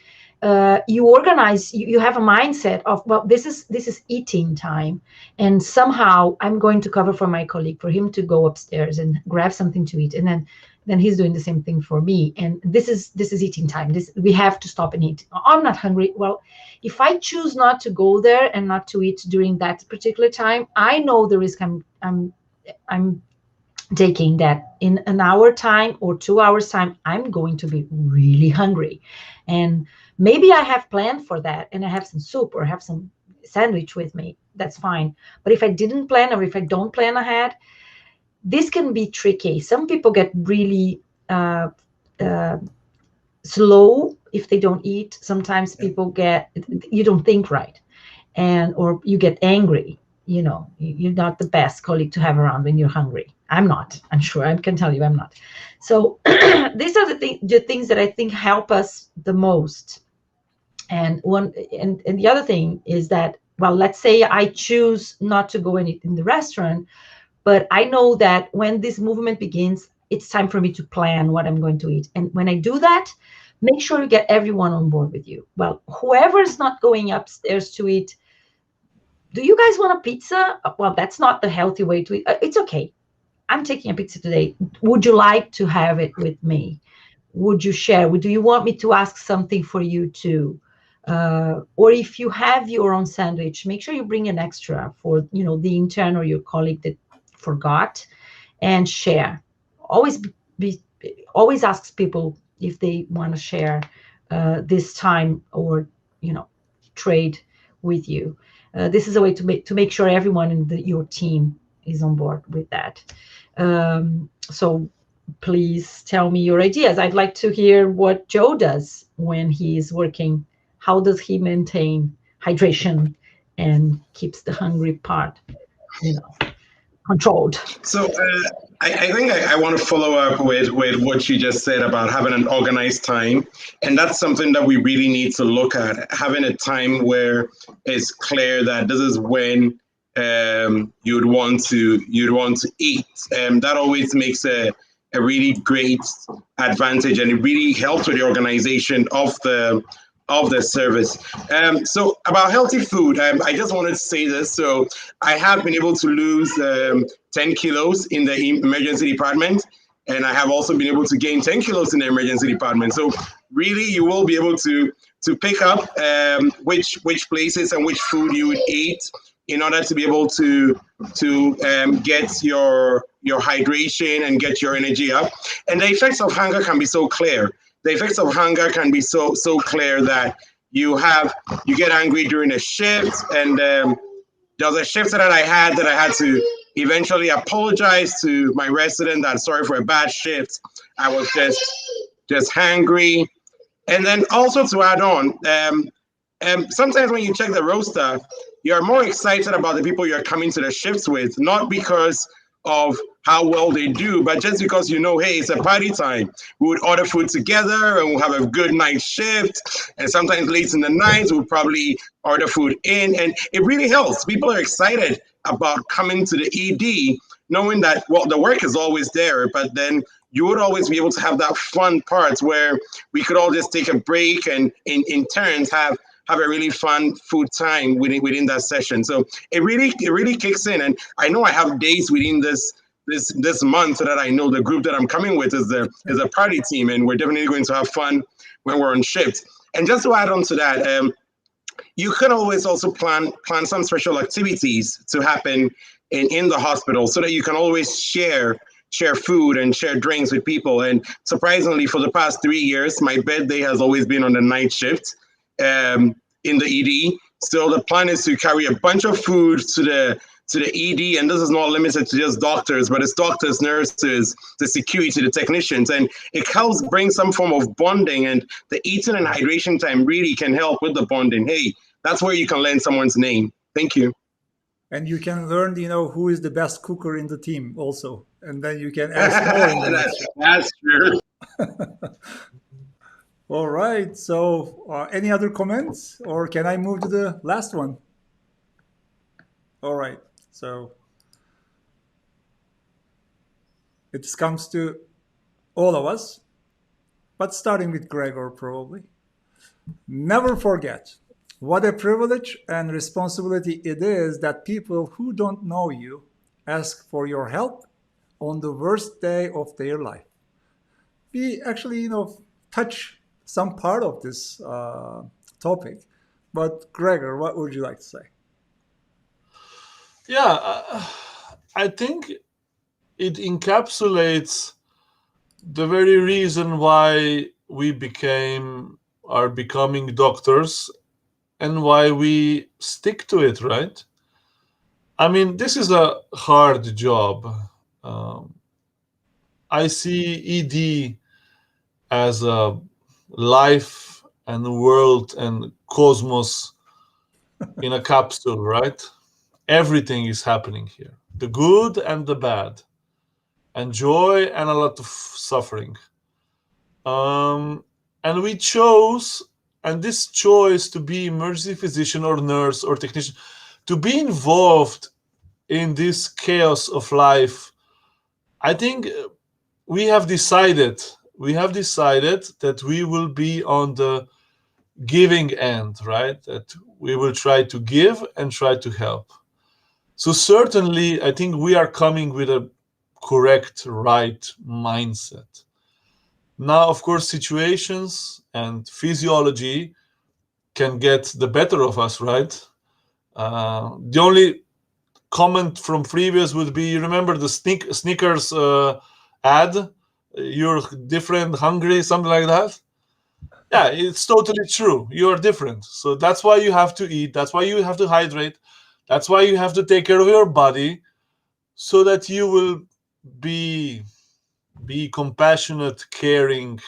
you have a mindset of, well, this is eating time. And somehow I'm going to cover for my colleague, for him to go upstairs and grab something to eat. And then he's doing the same thing for me. And this is eating time. We have to stop and eat. I'm not hungry. Well, if I choose not to go there and not to eat during that particular time, I know the risk I'm taking, that in an hour time or 2 hours time, I'm going to be really hungry. And maybe I have planned for that and I have some soup or have some sandwich with me. That's fine. But if I didn't plan, or if I don't plan ahead, this can be tricky. Some people get really slow if they don't eat. Sometimes people you don't think right, or you get angry. You're not the best colleague to have around when you're hungry. I'm not. I'm sure. I can tell you I'm not. So these are the things that I think help us the most. And the other thing is that, well, let's say I choose not to go and eat in the restaurant, but I know that when this movement begins, it's time for me to plan what I'm going to eat. And when I do that, make sure you get everyone on board with you. Well, whoever's not going upstairs to eat, do you guys want a pizza? Well, that's not the healthy way to eat. It's okay. I'm taking a pizza today. Would you like to have it with me? Would you share? Do you want me to ask something for you too? Or if you have your own sandwich, make sure you bring an extra for the intern or your colleague that forgot, and share. Always always ask people if they want to share this time or trade with you. This is a way to make sure everyone in your team is on board with that. So please tell me your ideas. I'd like to hear what Joe does when he's working. How does he maintain hydration and keeps the hungry part, controlled? So I think I want to follow up with what you just said about having an organized time. And that's something that we really need to look at, having a time where it's clear that this is when you'd want to eat. That always makes a really great advantage, and it really helps with the organization of the service. So about healthy food, I just wanted to say this. So I have been able to lose 10 kilos in the emergency department, and I have also been able to gain 10 kilos in the emergency department. So really, you will be able to pick up which places and which food you would eat in order to be able to get your hydration and get your energy up. And the effects of hunger can be so clear. The effects of hunger can be so clear that you get angry during a shift. And there was a shift that I had to eventually apologize to my resident that sorry for a bad shift. I was just hangry. And then also to add on, sometimes when you check the roster, you're more excited about the people you're coming to the shifts with, not because of how well they do, but just because hey, it's a party time. We would order food together and we'll have a good night shift. And sometimes late in the night, we'll probably order food in. And it really helps. People are excited about coming to the ED, knowing that, well, the work is always there, but then you would always be able to have that fun part where we could all just take a break and in turns have a really fun food time within that session. So it really kicks in. And I know I have days within this month that I know the group that I'm coming with is a party team, and we're definitely going to have fun when we're on shift. And just to add on to that, you can always also plan some special activities to happen in the hospital so that you can always share food and share drinks with people. And surprisingly, for the past 3 years, my birthday has always been on the night shift in the ED. So the plan is to carry a bunch of food to the ED, and this is not limited to just doctors, but it's doctors, nurses, the security, the technicians, and it helps bring some form of bonding. And the eating and hydration time really can help with the bonding. Hey, that's where you can learn someone's name. Thank you. And you can learn, who is the best cooker in the team also, and then you can ask more in the next. That's true. All right. So, any other comments, or can I move to the last one? All right. So, it comes to all of us, but starting with Gregor probably. Never forget what a privilege and responsibility it is that people who don't know you ask for your help on the worst day of their life. We actually, touch some part of this topic, but Gregor, what would you like to say? Yeah, I think it encapsulates the very reason why we are becoming doctors and why we stick to it, right? I mean, this is a hard job. I see ED as a life and world and cosmos in a capsule, right? Everything is happening here, the good and the bad, and joy and a lot of suffering. And we chose, and this choice to be emergency physician or nurse or technician, to be involved in this chaos of life, I think we have decided that we will be on the giving end, right? That we will try to give and try to help. So certainly, I think we are coming with a correct, right mindset. Now, of course, situations and physiology can get the better of us, right? The only comment from previous would be, you remember the Snickers ad? You're different, hungry, something like that. Yeah, it's totally true. You are different. So that's why you have to eat. That's why you have to hydrate. That's why you have to take care of your body. so that you will be compassionate, caring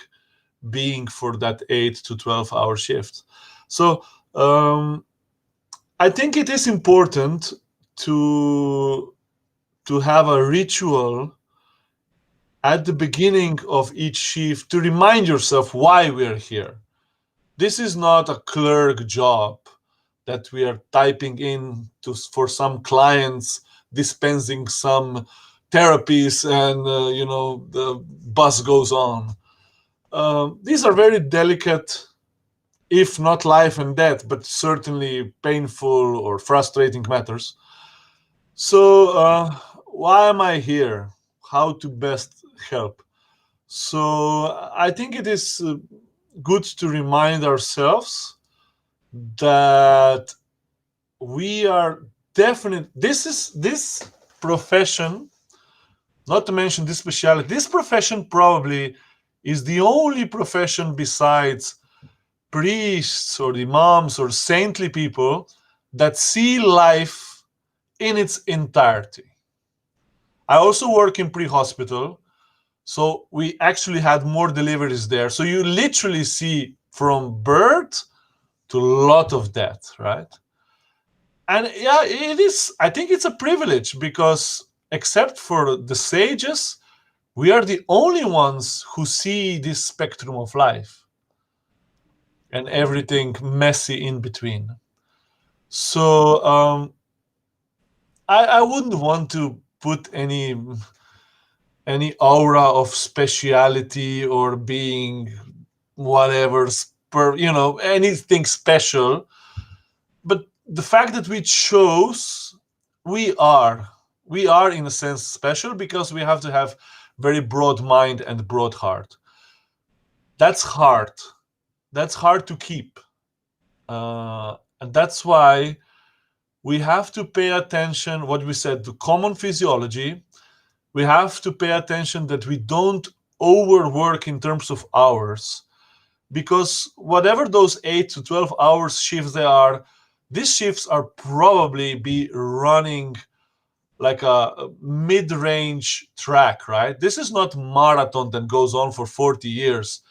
being for that 8 to 12 hour shift. So I think it is important to have a ritual at the beginning of each shift to remind yourself why we're here. This is not a clerk job that we are typing in for some clients, dispensing some therapies, and the bus goes on. These are very delicate, if not life and death, but certainly painful or frustrating matters. So why am I here? How to best help? So I think it is good to remind ourselves that we are this profession, not to mention this specialty, this profession probably is the only profession besides priests or imams or saintly people that see life in its entirety. I also work in pre-hospital, so we actually had more deliveries there. So you literally see from birth to a lot of death, right? And yeah, it is. I think it's a privilege because except for the sages, we are the only ones who see this spectrum of life and everything messy in between. So I wouldn't want to put any aura of speciality or being whatever, anything special. But the fact that we chose, we are in a sense special because we have to have very broad mind and broad heart. That's hard. That's hard to keep. And that's why we have to pay attention, what we said, to common physiology. We have to pay attention that we don't overwork in terms of hours, because whatever those 8 to 12 hours shifts they are, these shifts are probably be running like a mid-range track, right? This is not marathon that goes on for 40 years.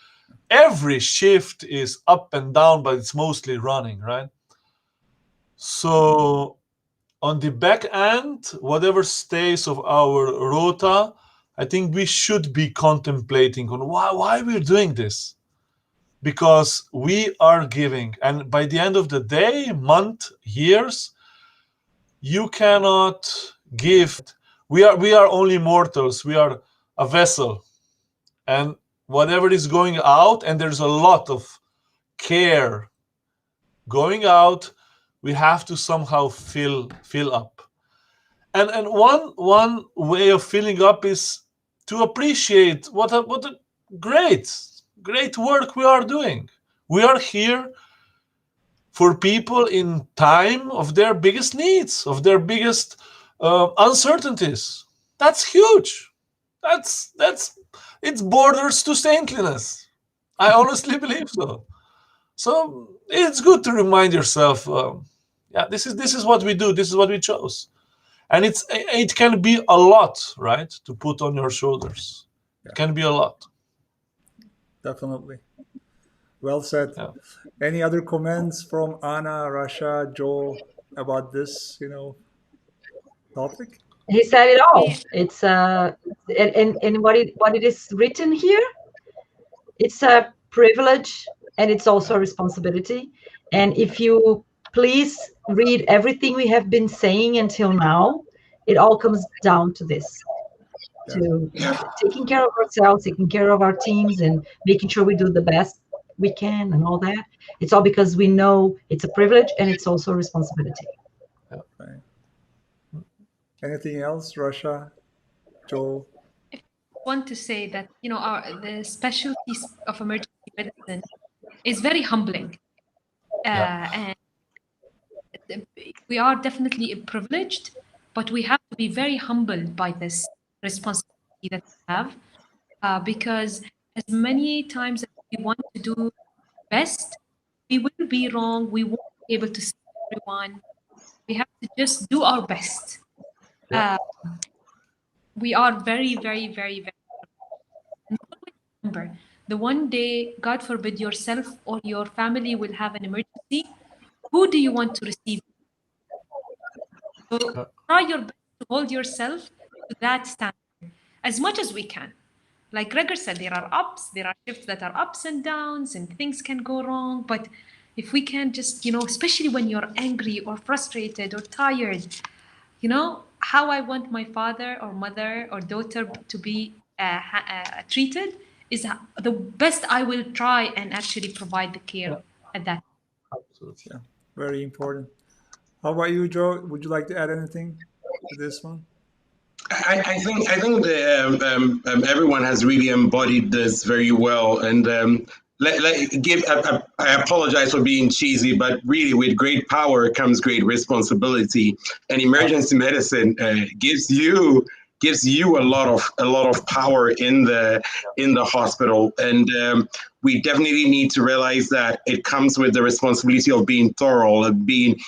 Every shift is up and down, but it's mostly running, right? So on the back end, whatever stays of our rota, I think we should be contemplating on why we're doing this. Because we are giving. And by the end of the day, month, years, you cannot give. We are only mortals. We are a vessel. And whatever is going out, and there's a lot of care going out, we have to somehow fill up. And one way of filling up is to appreciate what a great work we are doing. We are here for people in time of their biggest needs, of their biggest uncertainties. That's huge. That's it's borders to saintliness. I honestly believe so. So it's good to remind yourself, this is what we do. This is what we chose, and it can be a lot, right, to put on your shoulders. It can be a lot. Definitely. Well said. Yeah. Any other comments from Anna, Rasha, Joel about this, topic? He said it all. It's and what it is written here, it's a privilege and it's also a responsibility. And if you please read everything we have been saying until now, it all comes down to this. To taking care of ourselves, taking care of our teams, and making sure we do the best we can and all that. It's all because we know it's a privilege and it's also a responsibility. Okay. Anything else, Rasha, Joel? I want to say that the specialties of emergency medicine is very humbling, and we are definitely privileged, but we have to be very humbled by this responsibility that we have, because as many times as we want to do best, we will be wrong. We won't be able to see everyone. We have to just do our best. We are very, very, very, very. And always remember, the one day, God forbid, yourself or your family will have an emergency, who do you want to receive? So try your best to hold yourself to that standard as much as we can. Like Gregor said, there are ups, there are shifts that are ups and downs, and things can go wrong. But if we can just, especially when you're angry or frustrated or tired, how I want my father or mother or daughter to be treated is the best I will try and actually provide the care at that. Absolutely. Yeah, very important. How about you, Joe? Would you like to add anything to this one? I think that everyone has really embodied this very well, and I apologize for being cheesy, but really, with great power comes great responsibility, and emergency medicine gives you a lot of power in the hospital, and we definitely need to realize that it comes with the responsibility of being thorough, of being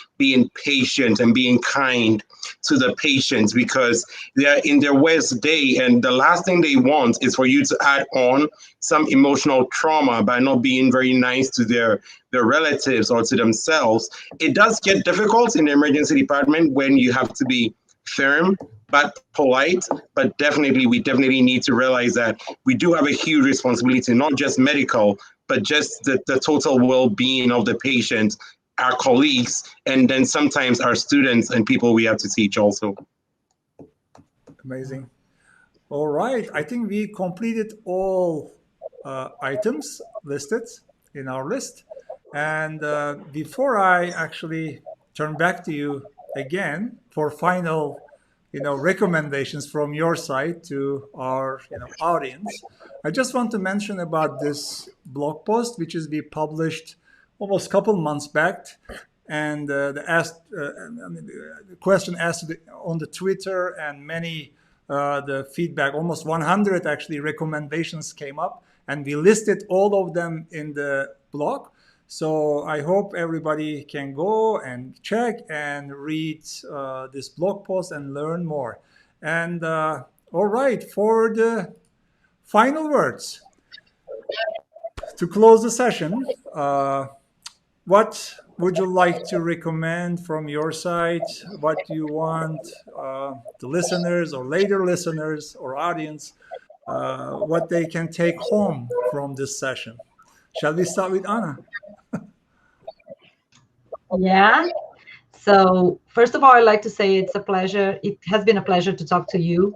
patient, and being kind to the patients, because they are in their worst day, and the last thing they want is for you to add on some emotional trauma by not being very nice to their relatives or to themselves. It does get difficult in the emergency department when you have to be firm but polite, but we definitely need to realize that we do have a huge responsibility, not just medical, but just the total well-being of the patient, our colleagues, and then sometimes our students and people we have to teach also. Amazing. All right. I think we completed all items listed in our list. And before I actually turn back to you again for final, recommendations from your side to our, audience, I just want to mention about this blog post, which is be published almost a couple months back, and the question asked on the Twitter, and many the feedback, almost 100 actually recommendations came up, and we listed all of them in the blog. So I hope everybody can go and check and read this blog post and learn more. And all right, for the final words to close the session, what would you like to recommend from your side? What do you want the listeners or later listeners or audience, what they can take home from this session? Shall we start with Anna? Yeah. So first of all, I'd like to say it's a pleasure. It has been a pleasure to talk to you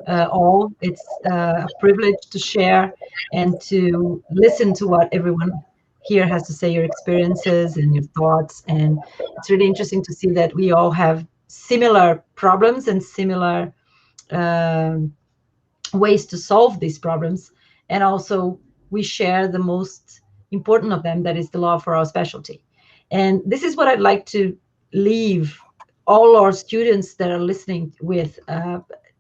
all. It's a privilege to share and to listen to what everyone here has to say, your experiences and your thoughts. And it's really interesting to see that we all have similar problems and similar ways to solve these problems. And also we share the most important of them, that is the love for our specialty. And this is what I'd like to leave all our students that are listening with.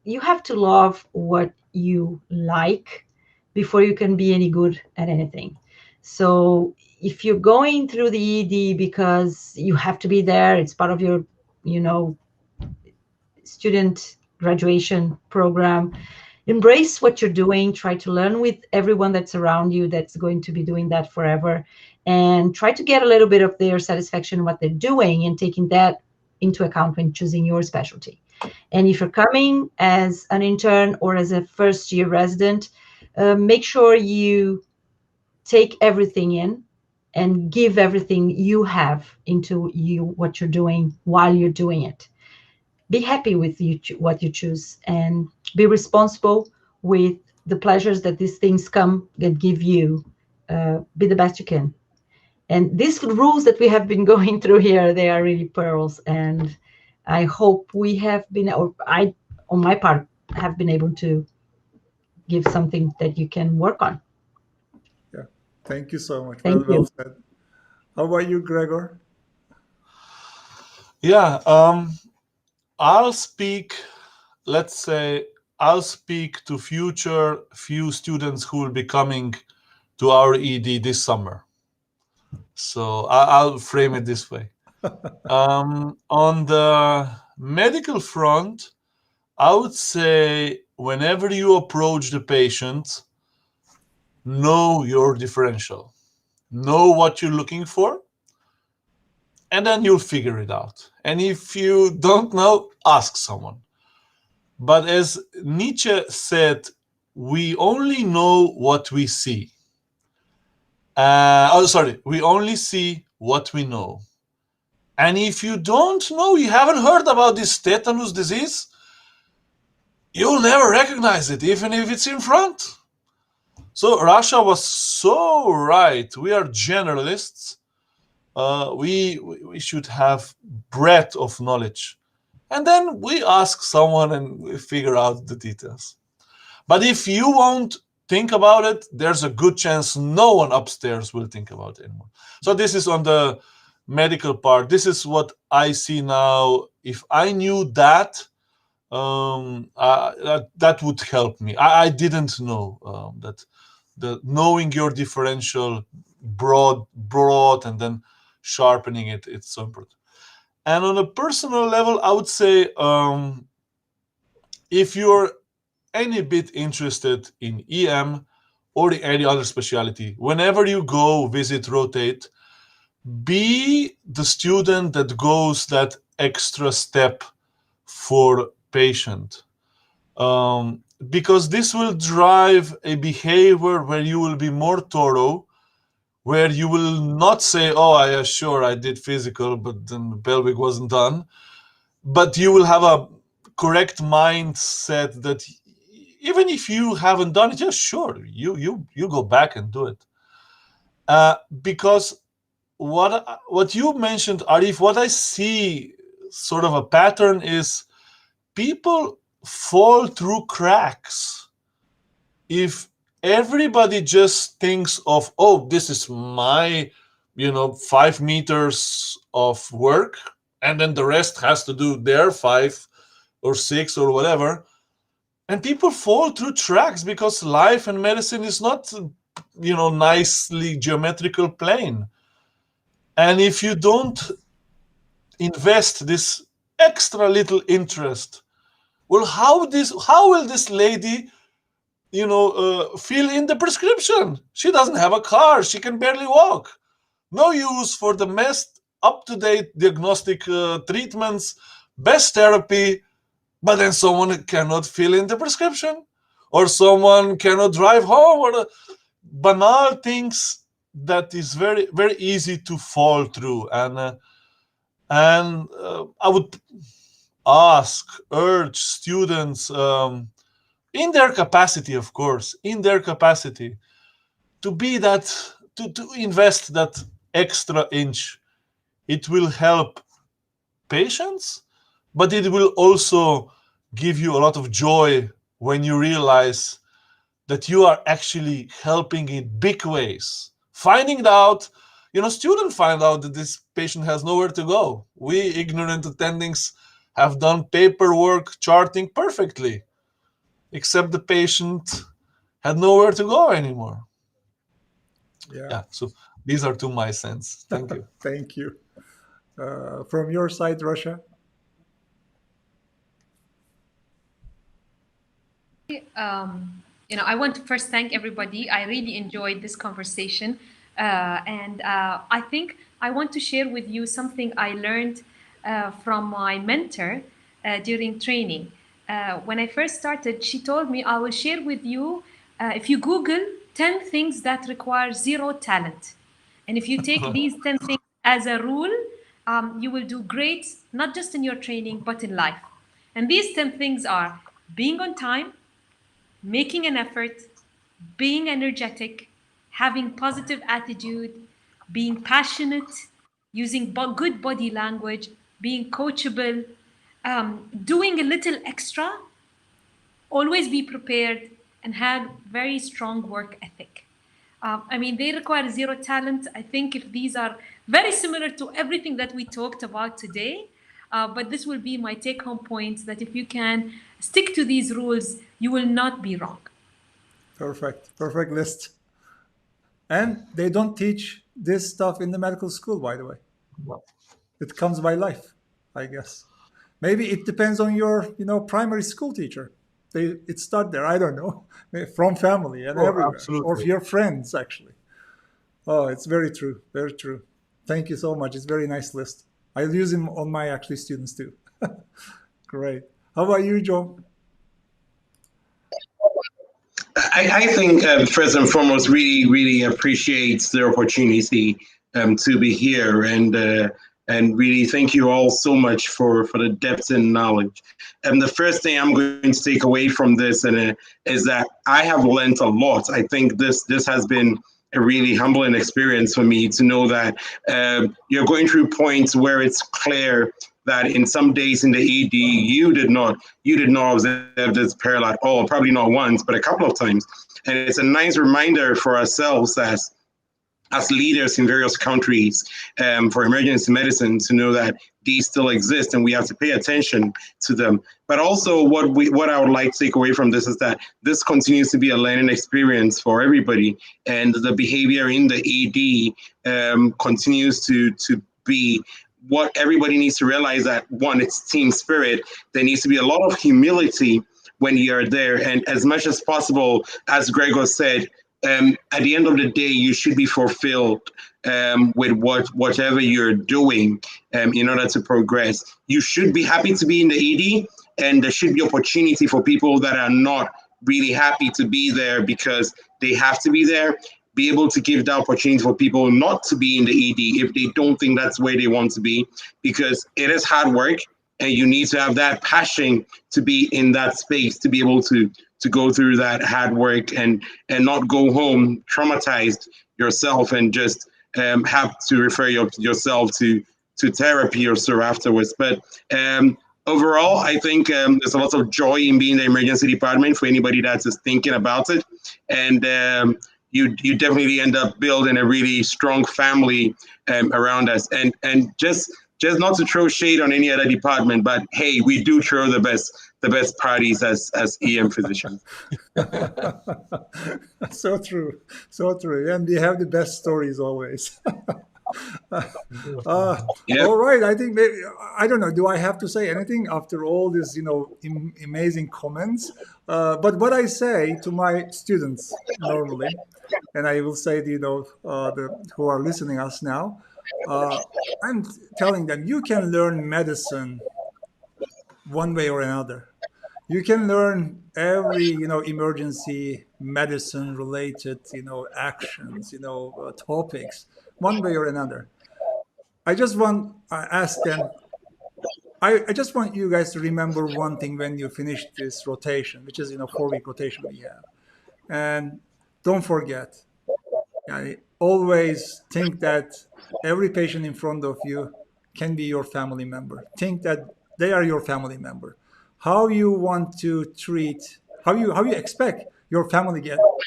You have to love what you like before you can be any good at anything. So if you're going through the ED because you have to be there, it's part of your, student graduation program, embrace what you're doing, try to learn with everyone that's around you that's going to be doing that forever, and try to get a little bit of their satisfaction in what they're doing and taking that into account when choosing your specialty. And if you're coming as an intern or as a first year resident, make sure you take everything in and give everything you have into what you're doing while you're doing it. Be happy with what you choose, and be responsible with the pleasures that these things come and give you. Be the best you can. And these rules that we have been going through here, they are really pearls. And I hope we have been, or I, on my part, have been able to give something that you can work on. Yeah, thank you so much. Thank Well you. said. How about you, Gregor? Yeah, I'll speak, let's say, I'll speak to future few students who will be coming to our ED this summer. So I'll frame it this way. On the medical front, I would say whenever you approach the patient, know your differential, know what you're looking for, and then you'll figure it out. And if you don't know, ask someone. But as Nietzsche said, we only know what we see. We only see what we know. And if you don't know, you haven't heard about this tetanus disease, you'll never recognize it, even if it's in front. So Russia was so right. We are generalists. We should have breadth of knowledge. And then we ask someone and we figure out the details. But if you won't think about it, there's a good chance no one upstairs will think about it anymore. So this is on the medical part. This is what I see now. If I knew that, that would help me. I didn't know that the knowing your differential broad, and then sharpening it, it's so important. And on a personal level, I would say if you're any bit interested in EM or any other specialty, whenever you go visit, rotate, be the student that goes that extra step for patient. Because this will drive a behavior where you will be more thorough, where you will not say, oh, sure, I did physical, but then the pelvic wasn't done. But you will have a correct mindset that even if you haven't done it, just sure, you go back and do it. Because what you mentioned, Arif, what I see sort of a pattern is people fall through cracks. If everybody just thinks of, oh, this is my 5 meters of work, and then the rest has to do their 5 or 6 or whatever, and people fall through tracks because life and medicine is not nicely geometrical plane. And if you don't invest this extra little interest, well, how will this lady fill in the prescription? She doesn't have a car, she can barely walk. No use for the best up-to-date diagnostic treatments, best therapy, but then someone cannot fill in the prescription, or someone cannot drive home, or banal things that is very, very easy to fall through. And I would urge students, in their capacity, of course, to be that, to invest that extra inch. It will help patients, but it will also give you a lot of joy when you realize that you are actually helping in big ways. Finding out, students find out that this patient has nowhere to go. We ignorant attendings have done paperwork, charting perfectly, except the patient had nowhere to go anymore. Yeah, so these are 2 my cents. Thank you. Thank you. From your side, Russia? I want to first thank everybody. I really enjoyed this conversation. And I think I want to share with you something I learned from my mentor during training. When I first started, she told me, I will share with you, if you Google 10 things that require zero talent. And if you take these 10 things as a rule, you will do great, not just in your training, but in life. And these 10 things are being on time, making an effort, being energetic, having positive attitude, being passionate, using good body language, being coachable, doing a little extra, always be prepared, and have very strong work ethic. They require zero talent. I think if these are very similar to everything that we talked about today, but this will be my take-home points, that if you can stick to these rules, you will not be wrong. Perfect list. And they don't teach this stuff in the medical school, by the way. It comes by life, I guess. Maybe it depends on your, primary school teacher. it start there. I don't know, from family and Oh, everywhere, or absolutely. your friends actually. Oh, it's very true, very true. Thank you so much. It's very nice list. I'll use him on my actually students too. Great. How about you, Joe? I think first and foremost, really appreciate the opportunity to be here, and really thank you all so much for the depth and knowledge. And the first thing I'm going to take away from this is that I have learned a lot. I think this has been a really humbling experience for me to know that you're going through points where it's clear that in some days in the ED you did not observe this peril at all, probably not once, but a couple of times. And it's a nice reminder for ourselves as leaders in various countries for emergency medicine to know that these still exist and we have to pay attention to them. But also what I would like to take away from this is that this continues to be a learning experience for everybody, and the behavior in the ED continues to be what everybody needs to realize, that one, it's team spirit. There needs to be a lot of humility when you're there. And as much as possible, as Gregor said, at the end of the day, you should be fulfilled with whatever you're doing in order to progress. You should be happy to be in the ED, and there should be opportunity for people that are not really happy to be there because they have to be there, be able to give the opportunity for people not to be in the ED if they don't think that's where they want to be, because it is hard work and you need to have that passion to be in that space, to be able to go through that hard work and not go home traumatized yourself and just have to refer yourself to therapy or so afterwards. But overall, I think there's a lot of joy in being in the emergency department for anybody that's just thinking about it. And you definitely end up building a really strong family around us. And just not to throw shade on any other department, but hey, we do throw the best parties as EM physicians. So true, so true. And we have the best stories always. Yep. All right. I think maybe, I don't know. Do I have to say anything after all these, amazing comments? But what I say to my students normally, and I will say, who are listening us now, I'm telling them you can learn medicine one way or another. You can learn every, emergency medicine related, actions, topics one way or another. I just want I ask them. I just want you guys to remember one thing when you finish this rotation, which is 4-week rotation we have, and don't forget. Always think that every patient in front of you can be your family member. Think that they are your family member. How you want to treat, how you expect your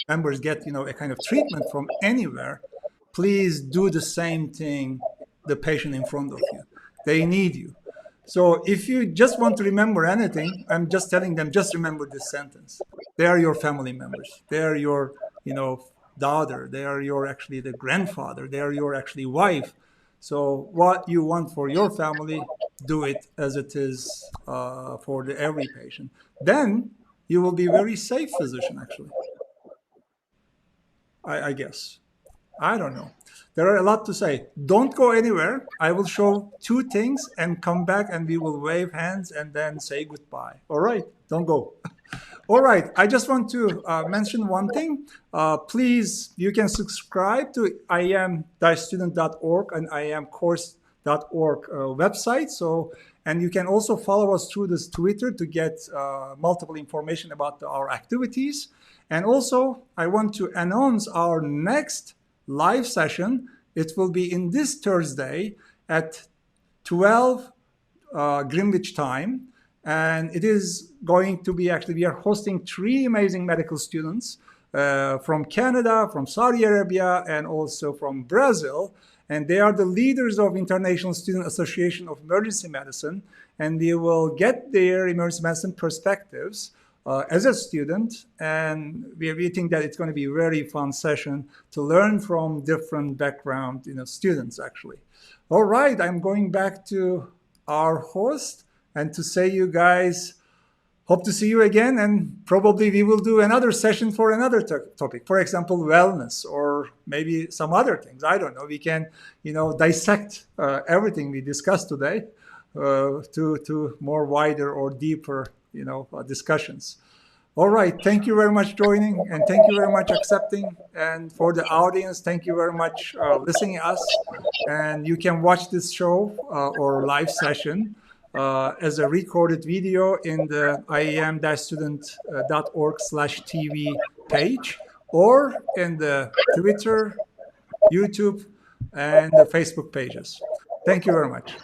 members get a kind of treatment from anywhere. Please do the same thing the patient in front of you. They need you. So if you just want to remember anything, I'm just telling them, just remember this sentence. They are your family members. They are your, daughter. They are your actually the grandfather. They are your actually wife. So what you want for your family, do it as it is for every patient. Then you will be very safe physician, actually. I guess. I don't know. There are a lot to say. Don't go anywhere. I will show 2 things and come back and we will wave hands and then say goodbye. All right. Don't go. All right. I just want to mention one thing. Please, you can subscribe to iEM-student.org and iEMcourse.org website. So, and you can also follow us through this Twitter to get multiple information about our activities. And also, I want to announce our next live session. It will be in this Thursday at 12 Greenwich time. And it is going to be we are hosting 3 amazing medical students from Canada, from Saudi Arabia, and also from Brazil. And they are the leaders of International Student Association of Emergency Medicine. And they will get their emergency medicine perspectives as a student, and we think that it's going to be a very fun session to learn from different background, students actually. All right, I'm going back to our host and to say you guys hope to see you again, and probably we will do another session for another topic. For example, wellness, or maybe some other things. I don't know. We can, dissect everything we discussed today to more wider or deeper, discussions. All right. Thank you very much joining, and thank you very much accepting. And for the audience, thank you very much listening to us. And you can watch this show or live session as a recorded video in the iem-student.org/TV page, or in the Twitter, YouTube, and the Facebook pages. Thank you very much.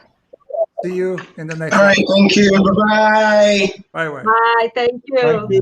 See you in the next one. All right, thank you. Bye-bye. Bye-bye. Bye, thank you. Thank you.